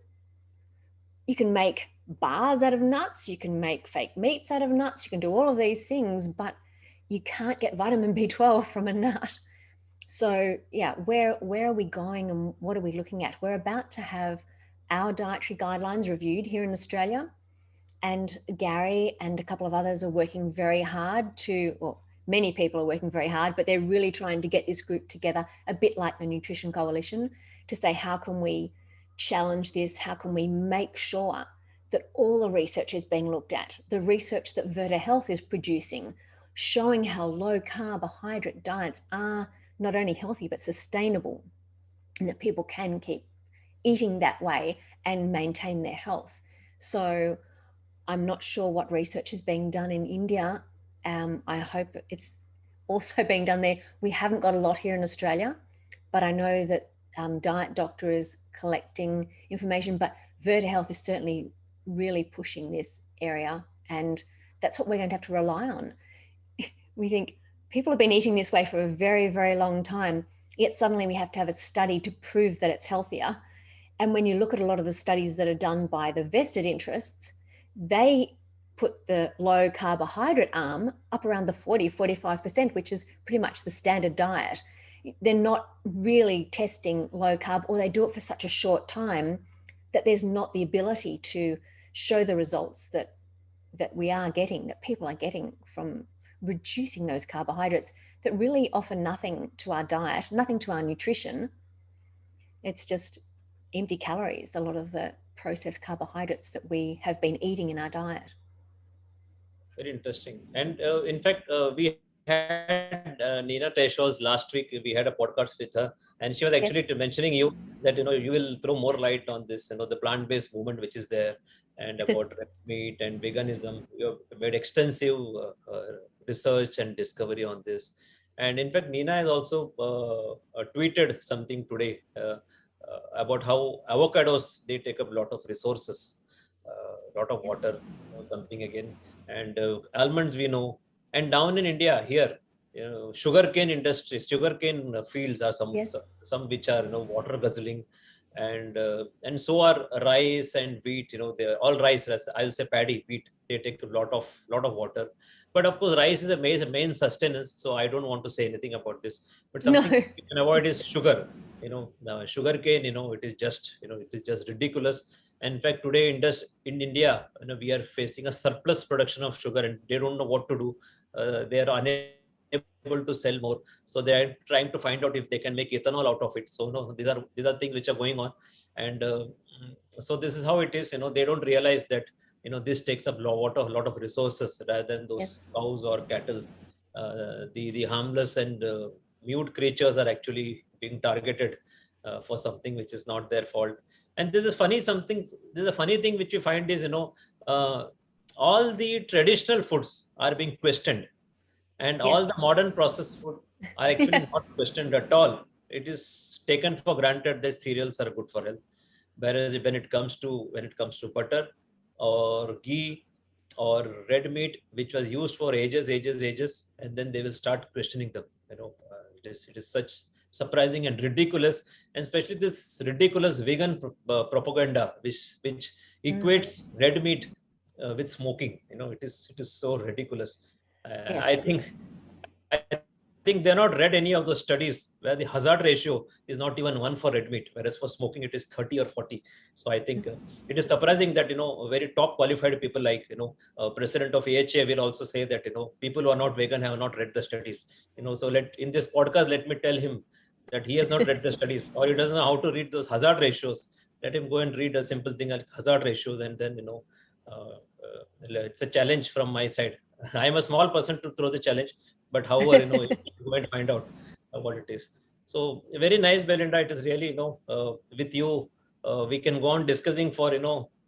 you can make bars out of nuts, you can make fake meats out of nuts, you can do all of these things, but you can't get vitamin B12 from a nut. So yeah, where are we going and what are we looking at? We're about to have our dietary guidelines reviewed here in Australia, and Gary and a couple of others are working very hard to, or many people are working very hard, but they're really trying to get this group together, a bit like the Nutrition Coalition, to say, how can we challenge this? How can we make sure that all the research is being looked at? The research that Verta Health is producing, showing how low carbohydrate diets are not only healthy, but sustainable, and that people can keep eating that way and maintain their health. So I'm not sure what research is being done in India. I hope it's also being done there. We haven't got a lot here in Australia, but I know that Diet Doctor is collecting information, but Verta Health is certainly really pushing this area, and that's what we're going to have to rely on. We think people have been eating this way for a very, very long time, yet suddenly we have to have a study to prove that it's healthier. And when you look at a lot of the studies that are done by the vested interests, they put the low carbohydrate arm up around the 45%, which is pretty much the standard diet. They're not really testing low carb, or they do it for such a short time that there's not the ability to show the results that we are getting, that people are getting from reducing those carbohydrates that really offer nothing to our diet, nothing to our nutrition. It's just empty calories, a lot of the processed carbohydrates that we have been eating in our diet. Very interesting. And in fact, we had Nina Teshaws last week. We had a podcast with her, and she was actually mentioning you that you will throw more light on this, the plant-based movement which is there, and about red meat and veganism. You have made extensive research and discovery on this. And in fact, Nina has also tweeted something today about how avocados, they take up a lot of resources, a lot of water, something again. And almonds, we know. And down in India here, sugarcane industries, sugarcane fields are some which are water guzzling, and so are rice and wheat. They're all rice. I'll say paddy, wheat. They take a lot of water. But of course, rice is the main sustenance. So I don't want to say anything about this. But something you can avoid is sugar. Sugarcane. It is just ridiculous. And in fact, today in India, we are facing a surplus production of sugar, and they don't know what to do. They are unable to sell more, so they are trying to find out if they can make ethanol out of it. So these are things which are going on, and so this is how it is. They don't realize that this takes up a lot of resources rather than those cows or cattle. The harmless and mute creatures are actually being targeted for something which is not their fault. And this is a funny thing which you find is, all the traditional foods are being questioned, and all the modern processed food are actually not questioned at all. It is taken for granted that cereals are good for health. Whereas when it comes to butter or ghee or red meat, which was used for ages, and then they will start questioning them. It is such surprising and ridiculous, and especially this ridiculous vegan propaganda, which equates red meat with smoking. It is so ridiculous. I think think they're not read any of those studies where the hazard ratio is not even 1 for red meat, whereas for smoking it is 30 or 40. So I think it is surprising that, very top qualified people like, president of AHA will also say that, people who are not vegan have not read the studies. So in this podcast, let me tell him that he has not read the studies, or he doesn't know how to read those hazard ratios. Let him go and read a simple thing like hazard ratios, and then, it's a challenge from my side. I am a small person to throw the challenge, but however, go and find out what it is. So very nice, Belinda. It is really, with you, we can go on discussing for,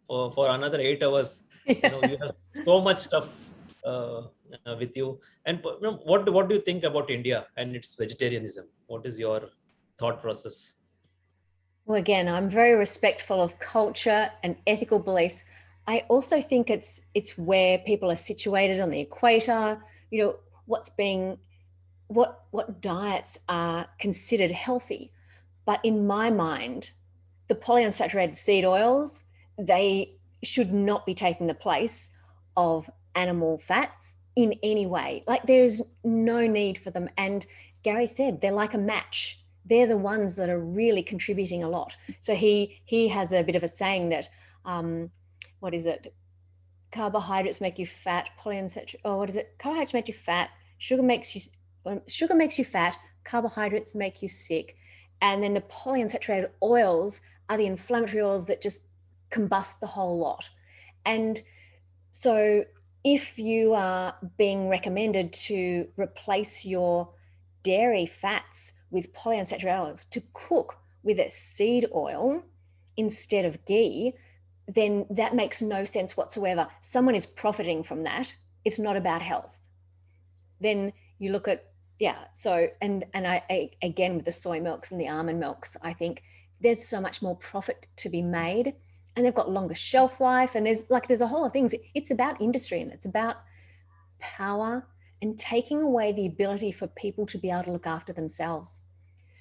for another 8 hours. You have so much stuff with you. And what do you think about India and its vegetarianism? What is your thought process? Well, again, I'm very respectful of culture and ethical beliefs. I also think it's where people are situated on the equator. What diets are considered healthy. But in my mind, the polyunsaturated seed oils, they should not be taking the place of animal fats in any way. Like, there's no need for them. And Gary said they're like a match. They're the ones that are really contributing a lot. So he has a bit of a saying that, what is it? Carbohydrates make you fat. Carbohydrates make you fat. Sugar makes you fat. Carbohydrates make you sick. And then the polyunsaturated oils are the inflammatory oils that just combust the whole lot. And so if you are being recommended to replace your dairy fats with polyunsaturated oils, to cook with a seed oil instead of ghee, then that makes no sense whatsoever. Someone is profiting from that. It's not about health. Then you look at, and I again, with the soy milks and the almond milks, I think there's so much more profit to be made, and they've got longer shelf life, and there's a whole lot of things. It's about industry, and it's about power and taking away the ability for people to be able to look after themselves.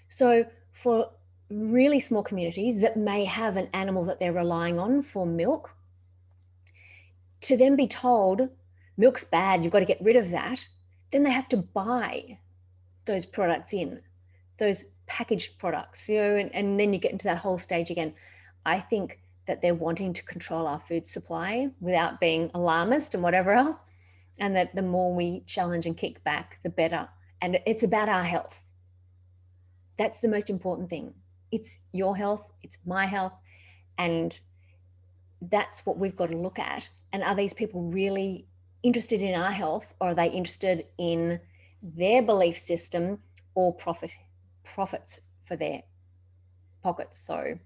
So for really small communities that may have an animal that they're relying on for milk, to then be told milk's bad, you've got to get rid of that, then they have to buy those products in, those packaged products, and then you get into that whole stage again. I think that they're wanting to control our food supply without being alarmist and whatever else, and that the more we challenge and kick back, the better. And it's about our health. That's the most important thing. It's your health, it's my health, and that's what we've got to look at. And are these people really interested in our health, or are they interested in their belief system or profits for their pockets? So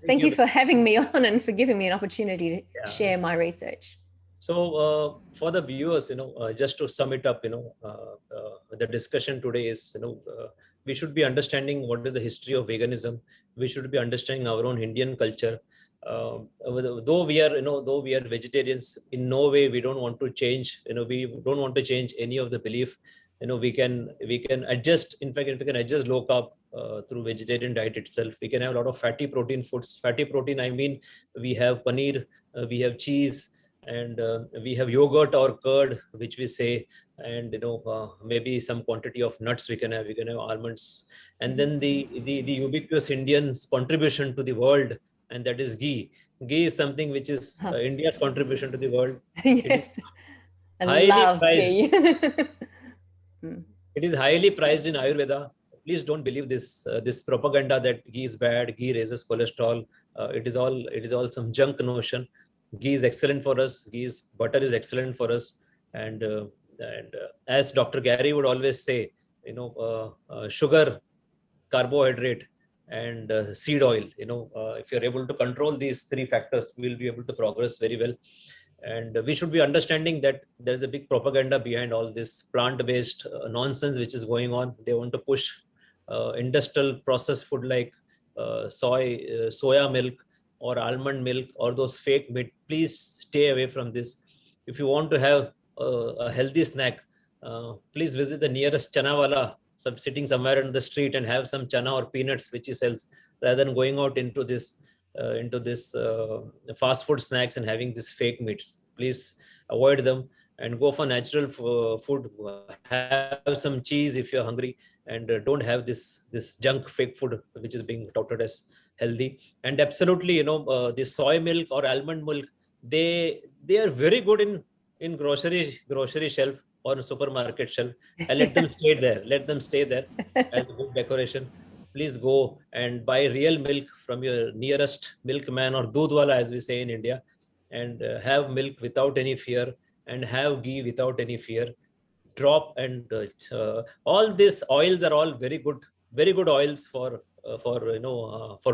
thank you for having me on and for giving me an opportunity to share my research. So for the viewers, just to sum it up, the discussion today is, we should be understanding what is the history of veganism. We should be understanding our own Indian culture. Though we are vegetarians, in no way we don't want to change. We don't want to change any of the belief. We can adjust. In fact, if we can adjust low carb through vegetarian diet itself, we can have a lot of fatty protein foods. Fatty protein, I mean, we have paneer, we have cheese, and we have yogurt or curd, which we say, and maybe some quantity of nuts we can have. We can have almonds, and then the ubiquitous Indian's contribution to the world, and that is ghee. Ghee is something which is India's contribution to the world. Yes, I love ghee. It is highly prized in Ayurveda. Please don't believe this propaganda that ghee is bad, ghee raises cholesterol. It is all some junk notion. Ghee is excellent for us. Butter is excellent for us. And as Dr. Gary would always say, sugar, carbohydrate, and seed oil. If you're able to control these three factors, we'll be able to progress very well. And we should be understanding that there's a big propaganda behind all this plant-based nonsense which is going on. They want to push industrial processed food like soya milk or almond milk or those fake meat. Please stay away from this. If you want to have a healthy snack, please visit the nearest chana wala, sitting somewhere on the street, and have some chana or peanuts which he sells, rather than going out into this fast food snacks and having these fake meats. Please avoid them. and go for natural food. Have some cheese if you're hungry, and don't have this junk fake food which is being touted as healthy. And absolutely, the soy milk or almond milk, they are very good in grocery shelf or supermarket shelf, and let them stay there. Let them stay there as a good decoration. Please go and buy real milk from your nearest milkman or doodhwala, as we say in India, and have milk without any fear, and have ghee without any fear. Drop and all these oils are all very good oils for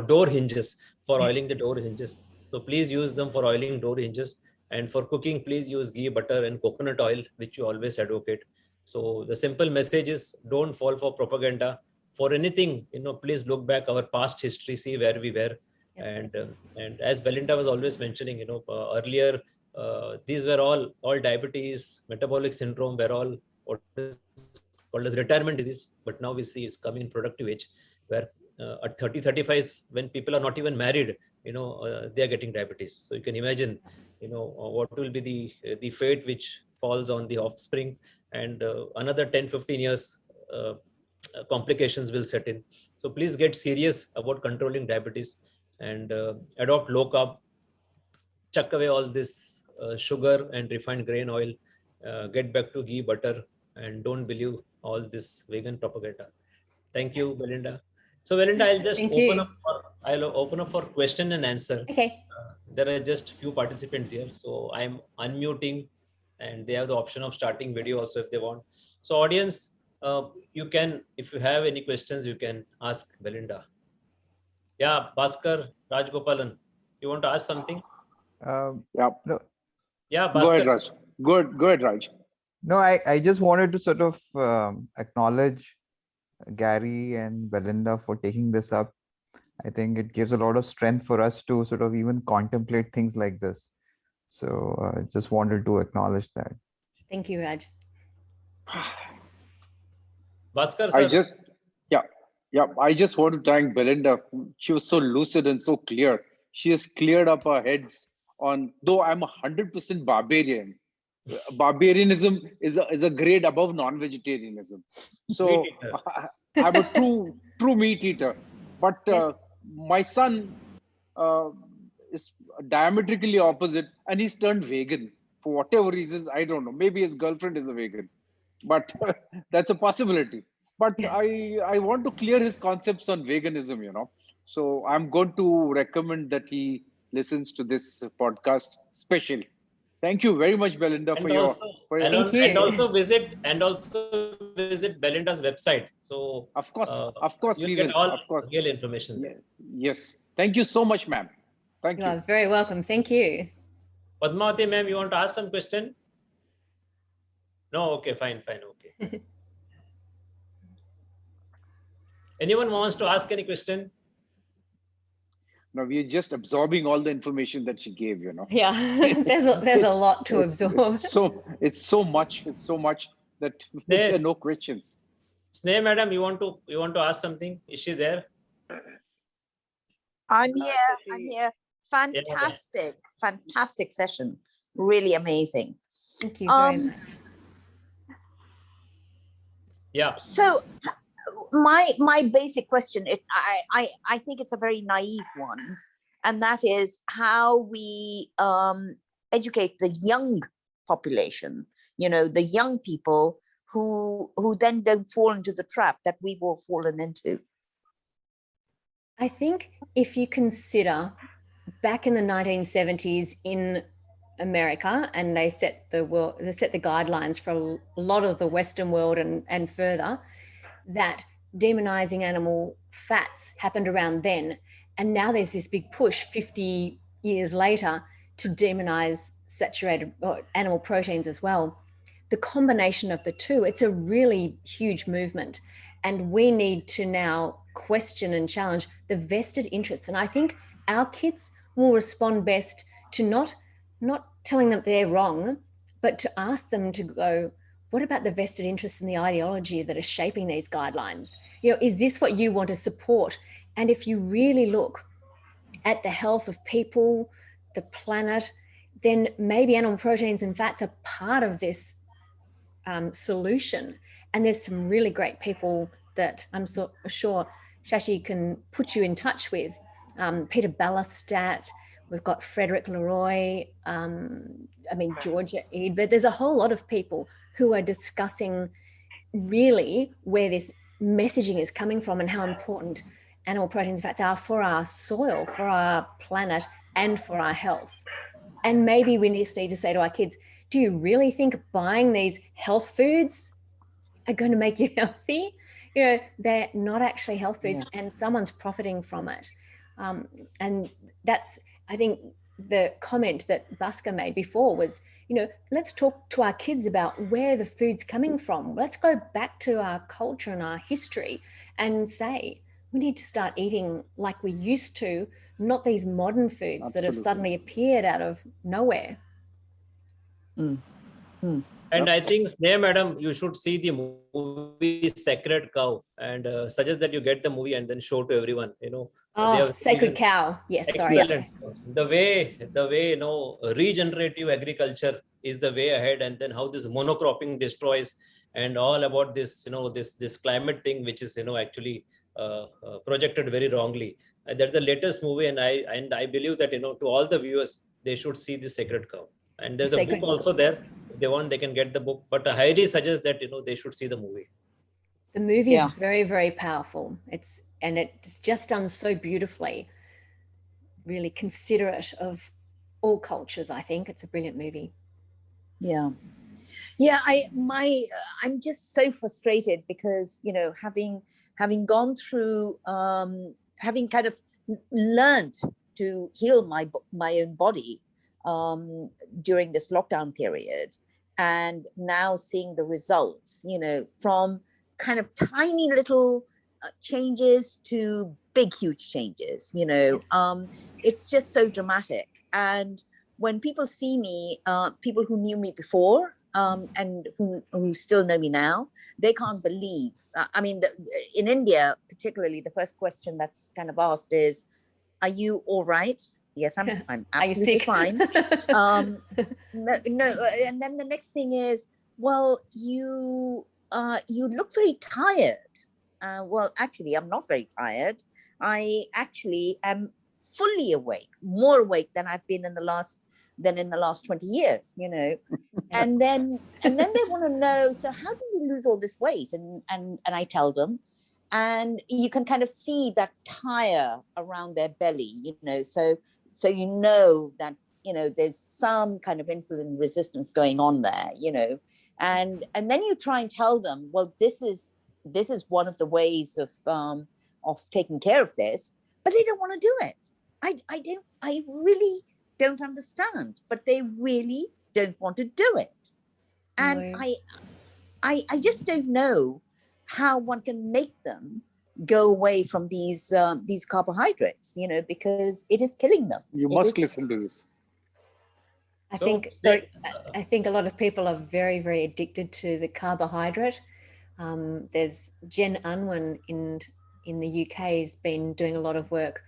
door hinges, for oiling the door hinges. So please use them for oiling door hinges. And for cooking, please use ghee, butter, and coconut oil, which you always advocate. So the simple message is, don't fall for propaganda for anything. Please look back our past history, see where we were. Yes, And as Belinda was always mentioning, earlier, these were all diabetes, metabolic syndrome were all what is called as retirement disease. But now we see it's coming in productive age, where at 30, 35 when people are not even married, they are getting diabetes. So you can imagine, what will be the fate which falls on the offspring, and another 10, 15 years, complications will set in. So please get serious about controlling diabetes, and adopt low carb, chuck away all this sugar and refined grain oil, get back to ghee, butter, and don't believe all this vegan propaganda. Thank you, Belinda. So Belinda, I'll open up for question and answer. Okay. There are just few participants here, so I'm unmuting, and they have the option of starting video also if they want. So audience, you can, if you have any questions, you can ask Belinda. Yeah, Bhaskar Rajgopalan, you want to ask something? Yeah. No. Yeah, Go ahead, Bhaskar. Raj. Go ahead, Raj. No, I just wanted to sort of acknowledge Gary and Belinda for taking this up. I think it gives a lot of strength for us to sort of even contemplate things like this. So I just wanted to acknowledge that. Thank you, Raj. Bhaskar, sir. I just want to thank Belinda. She was so lucid and so clear. She has cleared up our heads on, though I'm 100% barbarian. Barbarianism is a grade above non-vegetarianism. So I'm a true meat eater. But Yes. my son is diametrically opposite, and he's turned vegan for whatever reasons. I don't know. Maybe his girlfriend is a vegan, but that's a possibility. But Yes. I want to clear his concepts on veganism, So I'm going to recommend that he listens to this podcast specially. Thank you very much, Belinda, And for your. Thank you. And also visit Belinda's website. So Of course, you we get will. all Of course, real information there. yes. Thank you so much, ma'am. Thank You you. are very welcome. Thank you. Padmavati ma'am, you want to ask some question? No, okay, fine, okay. Anyone wants to ask any question? No, we're just absorbing all the information that she gave, Yeah, there's a lot to absorb. It's so much that there are no questions. Sneh madam, you want to ask something? Is she there? I'm here. Fantastic session. Really amazing. Thank you very much. Yeah. So my basic question, I think it's a very naive one, and that is how we educate the young population, the young people who then don't fall into the trap that we've all fallen into. I think if you consider back in the 1970s in America, and they set the guidelines for a lot of the Western world and further, that demonizing animal fats happened around then. And now there's this big push 50 years later to demonize saturated animal proteins as well. The combination of the two, it's a really huge movement. And we need to now question and challenge the vested interests. And I think our kids will respond best to not telling them they're wrong, but to ask them to go, what about the vested interests and the ideology that are shaping these guidelines? Is this what you want to support? And if you really look at the health of people, the planet, then maybe animal proteins and fats are part of this solution. And there's some really great people that I'm so sure Shashi can put you in touch with. Peter Ballastat, we've got Frederick Leroy, Georgia Eid, but there's a whole lot of people who are discussing really where this messaging is coming from and how important animal proteins and fats are for our soil, for our planet, and for our health. And maybe we just need to say to our kids, do you really think buying these health foods are going to make you healthy? They're not actually health foods, and someone's profiting from it. And that's, I think, the comment that Bhaskar made before was, let's talk to our kids about where the food's coming from. Let's go back to our culture and our history and say, we need to start eating like we used to, not these modern foods that have suddenly appeared out of nowhere. And I think, madam, you should see the movie Sacred Cow and suggest that you get the movie and then show to everyone. Sacred Cow. Yes, excellent. sorry. The way regenerative agriculture is the way ahead, and then how this monocropping destroys, and all about this this climate thing, which is actually projected very wrongly. That's the latest movie, and I believe that to all the viewers, they should see the Sacred Cow. And there's a book also there. If they want, they can get the book. But I highly suggest that they should see the movie. The movie is very, very powerful. It's just done so beautifully. Really considerate of all cultures. I think it's a brilliant movie. Yeah. I'm just so frustrated because having gone through, having kind of learned to heal my own body during this lockdown period, and now seeing the results, from kind of tiny little changes to big, huge changes, Yes. It's just so dramatic. And when people see me, people who knew me before and who still know me now, they can't believe. In India, particularly, the first question that's kind of asked is, are you all right? Yes, I'm absolutely fine. No, and then the next thing is, well, you look very tired. Well, actually, I'm not very tired. I actually am fully awake, more awake than I've been in the last 20 years, and then they want to know, so how did you lose all this weight? And I tell them, and you can kind of see that tire around their belly, so that there's some kind of insulin resistance going on there, and then you try and tell them, well, this is one of the ways of taking care of this, but they don't want to do it. I really don't understand, but they really don't want to do it. And No. I just don't know how one can make them go away from these carbohydrates, because it is killing them. You must listen to this. I think a lot of people are very, very addicted to the carbohydrate. There's Jen Unwin in the UK has been doing a lot of work,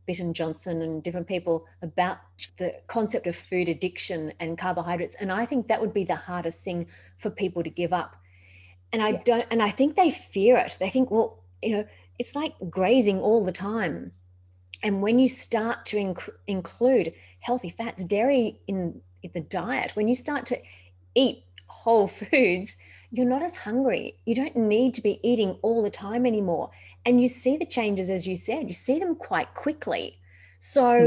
Bitten Johnson and different people, about the concept of food addiction and carbohydrates. And I think that would be the hardest thing for people to give up. And I think they fear it. They think, well, it's like grazing all the time. And when you start to include healthy fats, dairy in the diet, when you start to eat whole foods, you're not as hungry. You don't need to be eating all the time anymore. And you see the changes, as you said, you see them quite quickly. So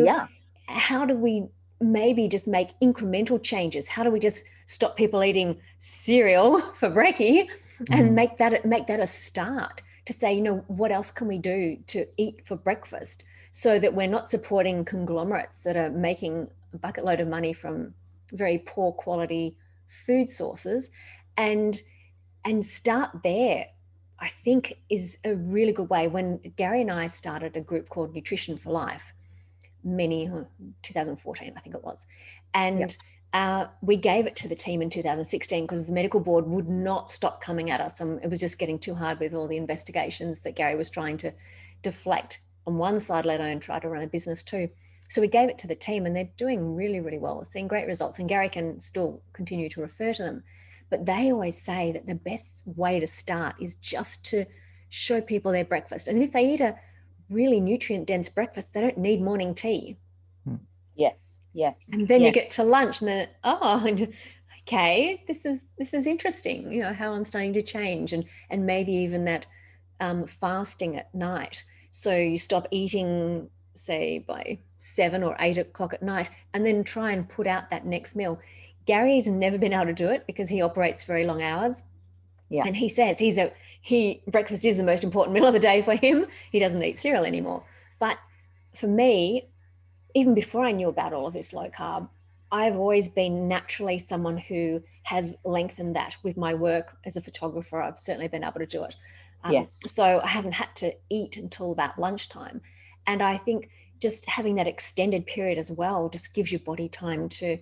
how do we maybe just make incremental changes? How do we just stop people eating cereal for brekkie and make that a start to say, what else can we do to eat for breakfast so that we're not supporting conglomerates that are making a bucket load of money from very poor quality food sources, and start there, I think, is a really good way. When Gary and I started a group called Nutrition for Life, 2014, I think it was. And we gave it to the team in 2016 because the medical board would not stop coming at us. And it was just getting too hard with all the investigations that Gary was trying to deflect on one side, let alone try to run a business too. So we gave it to the team and they're doing really, really well, seeing great results. And Gary can still continue to refer to them. But they always say that the best way to start is just to show people their breakfast. And if they eat a really nutrient dense breakfast, they don't need morning tea. Yes, yes. And then yes. you get to lunch and then, okay, this is interesting, you know, how I'm starting to change, and maybe even that fasting at night. So you stop eating, say, by 7 or 8 o'clock at night, and then try and put out that next meal. Gary's never been able to do it because he operates very long hours. Yeah. And he says breakfast is the most important meal of the day for him. He doesn't eat cereal anymore. But for me, even before I knew about all of this low carb, I've always been naturally someone who has lengthened that with my work as a photographer. I've certainly been able to do it. Yes. So I haven't had to eat until about lunchtime. And I think just having that extended period as well just gives your body time to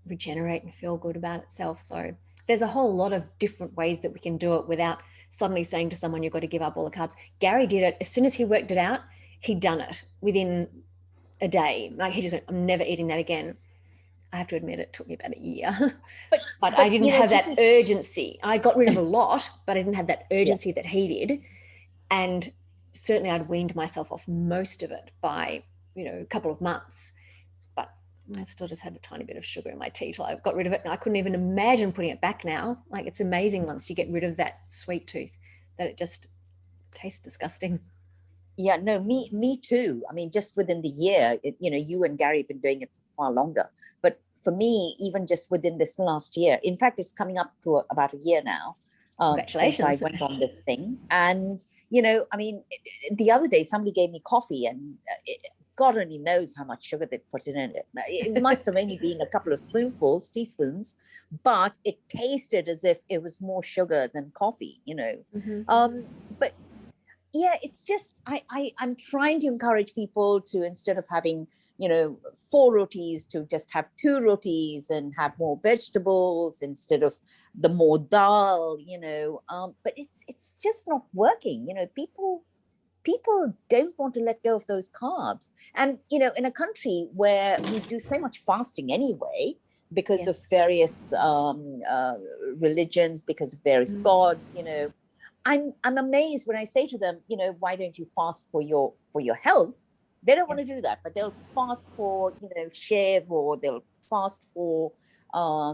regenerate and feel good about itself. So there's a whole lot of different ways that we can do it without suddenly saying to someone, you've got to give up all the carbs. Gary did it. As soon as he worked it out, he'd done it within a day. Like he just went, I'm never eating that again. I have to admit it took me about a year, but I didn't have that urgency. I got rid of a lot, but I didn't have that urgency that he did. And certainly I'd weaned myself off most of it by, a couple of months, but I still just had a tiny bit of sugar in my tea till I got rid of it. And I couldn't even imagine putting it back now. Like, it's amazing once you get rid of that sweet tooth that it just tastes disgusting. Yeah, no, me too. I mean, just within the year, you and Gary have been doing it for far longer. But for me, even just within this last year, in fact, it's coming up to about a year now. Congratulations. Since I went on this thing. And, I mean, the other day, somebody gave me coffee and God only knows how much sugar they put in it. It must have only been a couple of teaspoons, but it tasted as if it was more sugar than coffee, Mm-hmm. But yeah, it's just, I'm trying to encourage people to, instead of having, 4 rotis, to just have 2 rotis and have more vegetables instead of the more dal, but it's just not working. People don't want to let go of those carbs. And, in a country where we do so much fasting anyway, because of various religions, because of various gods, I'm amazed when I say to them, why don't you fast for your health? They don't want to do that, but they'll fast for, Shiv, or they'll fast for, I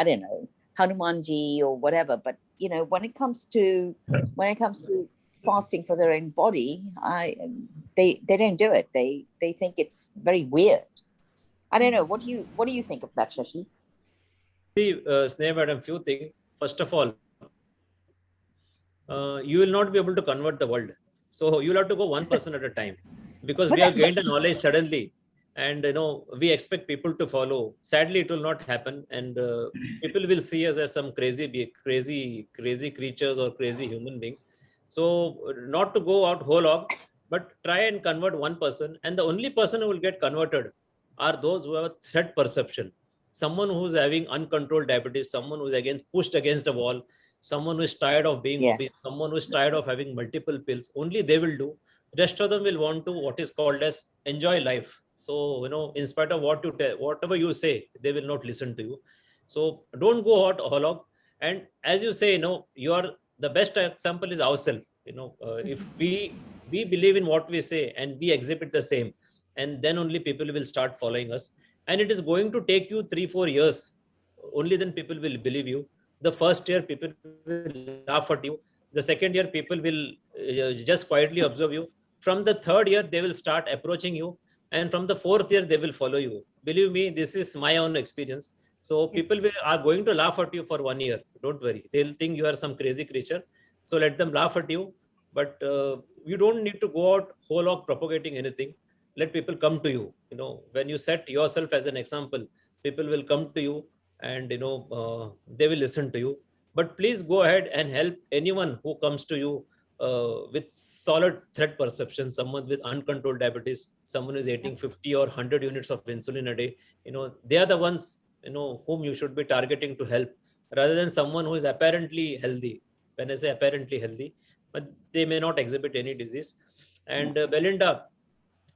don't know, Hanumanji or whatever. But, when it comes to fasting for their own body, they don't do it. They think it's very weird. I don't know. What do you think of that, Shashi? See, Sneha madam, few things. First of all, you will not be able to convert the world. So you'll have to go one person at a time, because we have gained a knowledge suddenly, and we expect people to follow. Sadly, it will not happen, and people will see us as some crazy creatures or crazy human beings. So not to go out whole hog, but try and convert one person, and the only person who will get converted are those who have a threat perception. Someone who's having uncontrolled diabetes, someone who's pushed against a wall, someone who is tired of being obese, someone who is tired of having multiple pills. Only they will do. Rest of them will want to, what is called as, enjoy life. So, in spite of whatever you say, they will not listen to you. So don't go out hollow. And as you say, the best example is ourselves. If we believe in what we say and we exhibit the same, and then only people will start following us. And it is going to take you 3-4 years. Only then people will believe you. The first year, people will laugh at you. The second year, people will just quietly observe you. From the third year, they will start approaching you. And from the fourth year, they will follow you. Believe me, this is my own experience. So people are going to laugh at you for 1 year. Don't worry. They'll think you are some crazy creature. So let them laugh at you. But you don't need to go out whole hog propagating anything. Let people come to you. When you set yourself as an example, people will come to you, and they will listen to you. But please go ahead and help anyone who comes to you with solid threat perception, someone with uncontrolled diabetes, someone who is eating 50 or 100 units of insulin a day. They are the ones whom you should be targeting to help, rather than someone who is apparently healthy. When I say apparently healthy, but they may not exhibit any disease. And Belinda,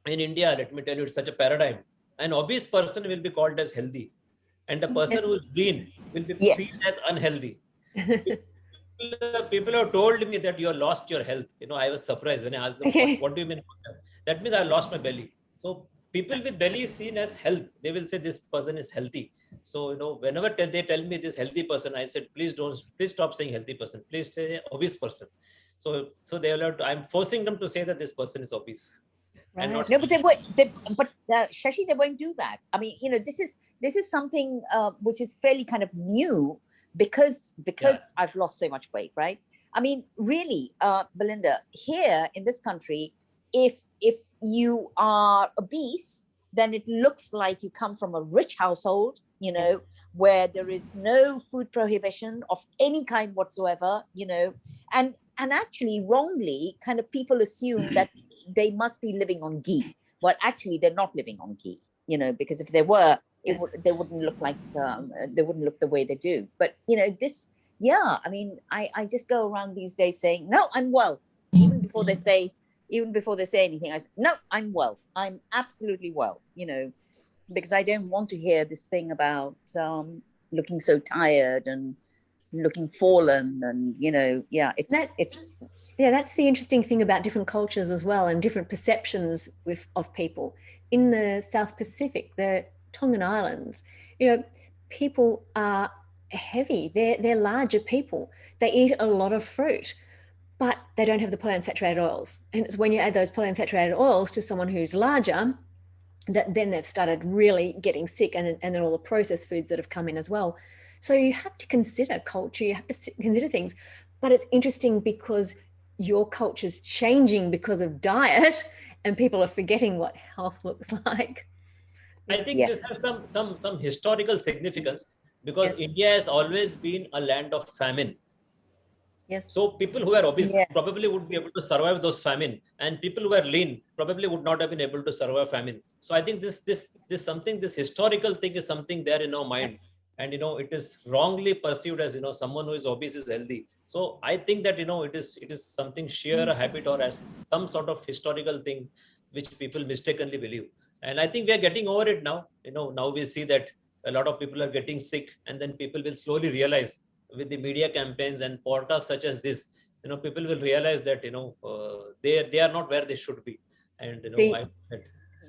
in India, let me tell you, it's such a paradigm. An obese person will be called as healthy, and a person Yes. who is lean will be Yes. seen as unhealthy. People have told me that you have lost your health. I was surprised when I asked them, Okay. what do you mean? That means I lost my belly. So people with belly is seen as health. They will say this person is healthy. So, whenever they tell me this healthy person, I said, please stop saying healthy person. Please say obese person. So they will I'm forcing them to say that this person is obese. And Right. not No, but Shashi, they won't do that. I mean, this is something which is fairly kind of new because I've lost so much weight, right? I mean, really, Belinda, here in this country, if you are obese, then it looks like you come from a rich household, Yes. where there is no food prohibition of any kind whatsoever, and actually wrongly kind of people assume that they must be living on ghee. Well, actually, they're not living on ghee, because if they were, Yes. they wouldn't look like they wouldn't look the way they do. But I mean, I just go around these days saying, no, I'm well. Even before they say anything, I say, no, I'm well. I'm absolutely well. Because I don't want to hear this thing about looking so tired and looking fallen, and it's that's the interesting thing about different cultures as well, and different perceptions of people. In the South Pacific, the Tongan Islands, people are heavy. They're larger people. They eat a lot of fruit, but they don't have the polyunsaturated oils. And it's when you add those polyunsaturated oils to someone who's larger that then they've started really getting sick, and then all the processed foods that have come in as well. So you have to consider culture, you have to consider things. But it's interesting because your culture's changing because of diet, and people are forgetting what health looks like. I think Yes. this has some historical significance, because Yes. India has always been a land of famine. Yes. So people who are obese Yes. probably would be able to survive those famine, and people who are lean probably would not have been able to survive famine. So I think this historical thing is something there in our mind, and it is wrongly perceived as someone who is obese is healthy. So I think that it is something sheer a habit, or as some sort of historical thing which people mistakenly believe. And I think we are getting over it now. Now we see that a lot of people are getting sick, and then people will slowly realize with the media campaigns and podcasts such as this, people will realize that they are not where they should be. And See,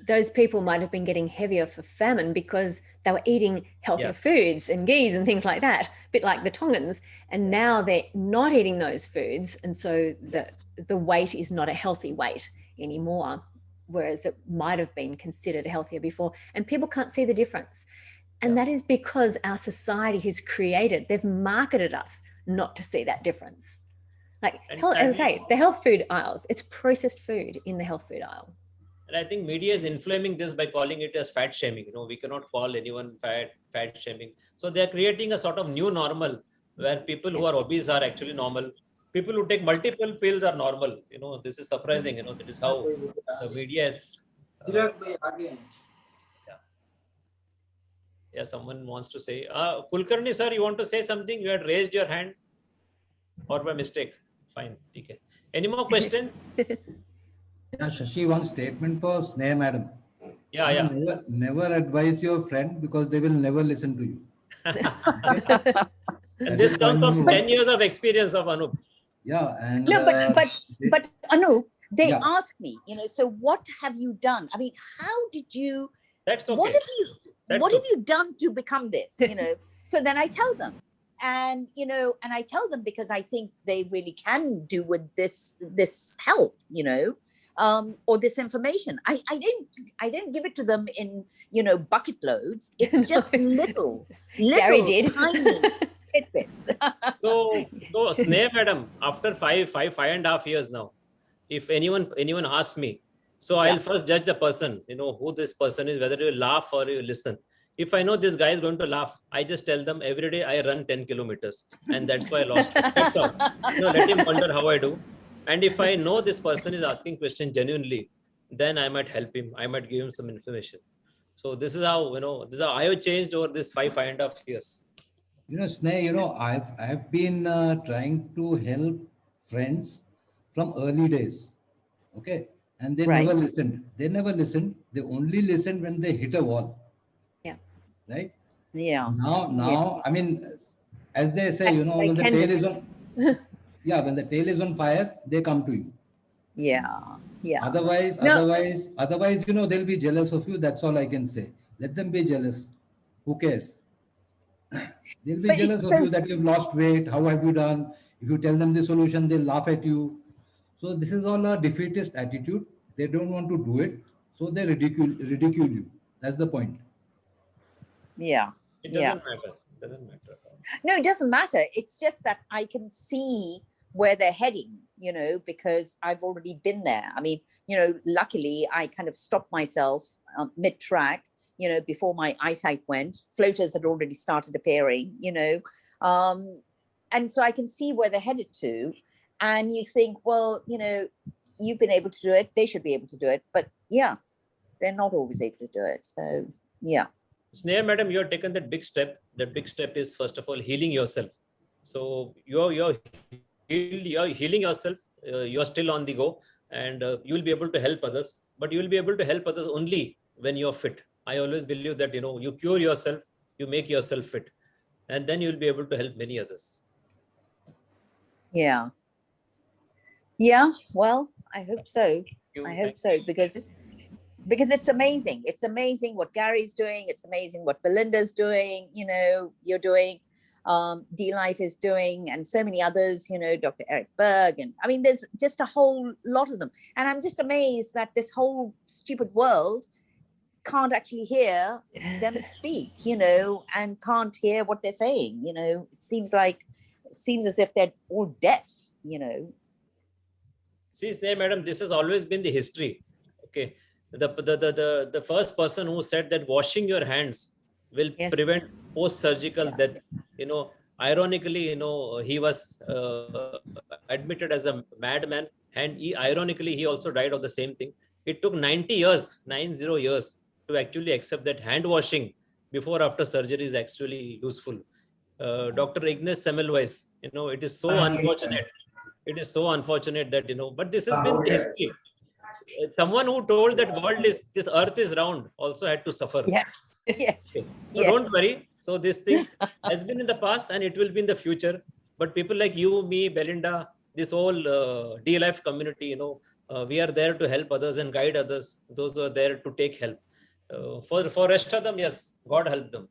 those people might have been getting heavier for famine because they were eating healthier foods and ghees and things like that, a bit like the Tongans. And now they're not eating those foods, and so the weight is not a healthy weight anymore, whereas it might have been considered healthier before. And people can't see the difference. And that is because our society has they've marketed us not to see that difference. Like, as I say, the health food aisles, it's processed food in the health food aisle. And I think media is inflaming this by calling it as fat shaming. We cannot call anyone fat shaming. So they're creating a sort of new normal where people who are obese are actually normal. People who take multiple pills are normal. This is surprising. That is how the media is. Yeah, someone wants to say. Kulkarni sir, you want to say something? You had raised your hand, or by mistake? Fine. Okay. Any more questions? Yeah, Shashi, one statement for Sneha madam. Yeah. Never advise your friend, because they will never listen to you. And this comes from 10 years of experience of Anup. Yeah, and no, but Anup, they ask me, so what have you done? I mean, how did you? That's okay. What have you done to become this? So then I tell them, and I tell them because I think they really can do with this help, or this information. I didn't give it to them in bucket loads. It's just little Gary did. tiny tidbits. So Sneha madam, after five and a half years now, if anyone asks me, so I'll first judge the person, who this person is, whether you laugh or you listen. If I know this guy is going to laugh, I just tell them every day I run 10 kilometers, and that's why I lost weight. That's all. Let him wonder how I do. And if I know this person is asking questions genuinely, then I might help him. I might give him some information. So this is how I have changed over this five and a half years. Sneh, I've been trying to help friends from early days. Okay, and they Right. never listened. They never listened. They only listened when they hit a wall. Yeah. Right? Yeah. Now, I mean, as they say, They when the can tail is defend. on, yeah, when the tail is on fire, they come to you. Yeah. Yeah. Otherwise, they'll be jealous of you. That's all I can say. Let them be jealous. Who cares? They'll be But jealous it's of so you that you've lost weight. How have you done? If you tell them the solution, they'll laugh at you. So this is all a defeatist attitude. They don't want to do it, so they ridicule you. That's the point. yeah. It Yeah. doesn't matter. It doesn't matter at all. No, it doesn't matter. It's just that I can see where they're heading, because I've already been there. I mean, luckily I kind of stopped myself mid-track, before my eyesight went. Floaters had already started appearing, and so I can see where they're headed to. And you think, well, you've been able to do it. They should be able to do it. But yeah, they're not always able to do it. So yeah. Sneha, madam, you have taken that big step. That big step is, first of all, healing yourself. So you're healing yourself. You're still on the go, and you will be able to help others. But you will be able to help others only when you're fit. I always believe that you cure yourself, you make yourself fit, and then you'll be able to help many others. Yeah. Yeah. Well, I hope so. I hope Thank so, you. because it's amazing. It's amazing what Gary's doing. It's amazing what Belinda's doing. You're doing, D-Life is doing, and so many others. Dr. Eric Berg, and I mean, there's just a whole lot of them. And I'm just amazed that this whole stupid world can't actually hear them speak. And can't hear what they're saying. It seems as if they're all deaf. See, Sneha, madam, this has always been the history. Okay, the first person who said that washing your hands will Yes. prevent post-surgical death. Ironically, he was admitted as a madman, and ironically he also died of the same thing. It took 90 years to actually accept that hand washing before after surgery is actually useful. Dr. Ignace Semmelweis, it is so unfortunate. It is so unfortunate that, but this has been the history. Someone who told that this earth is round also had to suffer. Yes. Yes. Okay. So Yes. don't worry. So these things has been in the past and it will be in the future. But people like you, me, Belinda, this whole D-Life community, we are there to help others and guide others. Those who are there to take help. For rest of them, yes, God help them.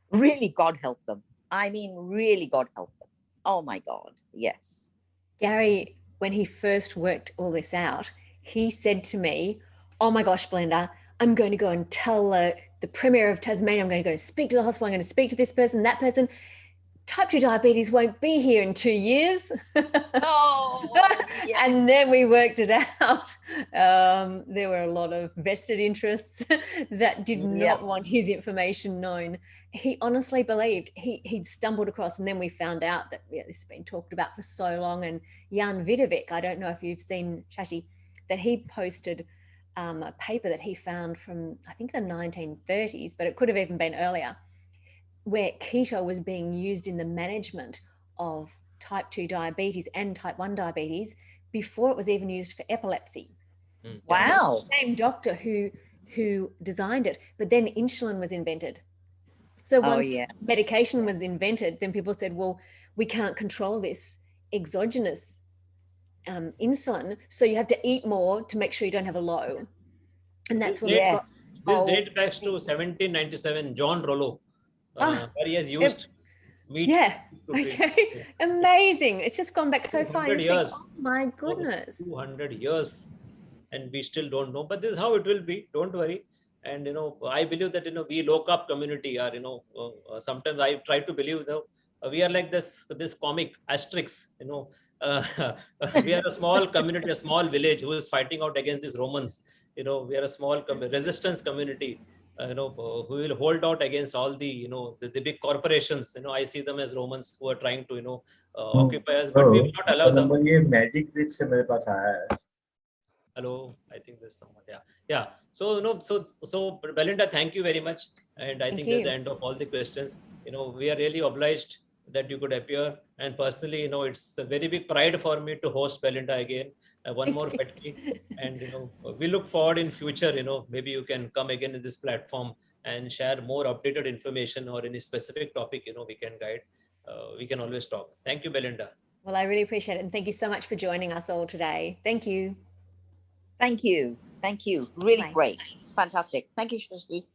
Really, God help them. I mean, really, God help them. Oh my God. Yes. Gary, when he first worked all this out, he said to me, "Oh my gosh, Belinda, I'm going to go and tell the Premier of Tasmania, I'm going to go speak to the hospital, I'm going to speak to this person, that person. Type 2 diabetes won't be here in 2 years." Oh, yes. And then we worked it out. There were a lot of vested interests that did not want his information known. He honestly believed he'd stumbled across, and then we found out that this has been talked about for so long. And Jan Vidovic, I don't know if you've seen, Shashi, that he posted a paper that he found from, I think, the 1930s, but it could have even been earlier, where keto was being used in the management of type 2 diabetes and type 1 diabetes before it was even used for epilepsy. Wow. Same doctor who designed it, but then insulin was invented. So once medication was invented, then people said, well, we can't control this exogenous insulin, so you have to eat more to make sure you don't have a low. And that's what This dates back to 1797, John Rollo, where he has used meat. Yeah. Okay. Amazing. It's just gone back so far. 200 years. Think, oh my goodness. 200 years. And we still don't know. But this is how it will be. Don't worry. And, I believe that, we low-carb community are, sometimes I try to believe, we are like this comic Asterix, we are a small community, a small village who is fighting out against these Romans. We are a small resistance community, who will hold out against all the, the big corporations. I see them as Romans who are trying to, occupy us, but we will not allow them. Hello, I think there's someone. Yeah. So so Belinda, thank you very much. And I think that's the end of all the questions. We are really obliged that you could appear. And personally, you know, it's a very big pride for me to host Belinda again. One more Fettke. And, you know, we look forward in future, you know, maybe you can come again in this platform and share more updated information or any specific topic, you know, we can guide. We can always talk. Thank you, Belinda. Well, I really appreciate it. And thank you so much for joining us all today. Thank you. Thank you. Thank you. Really Bye. great. Fantastic. Thank you, Shashi.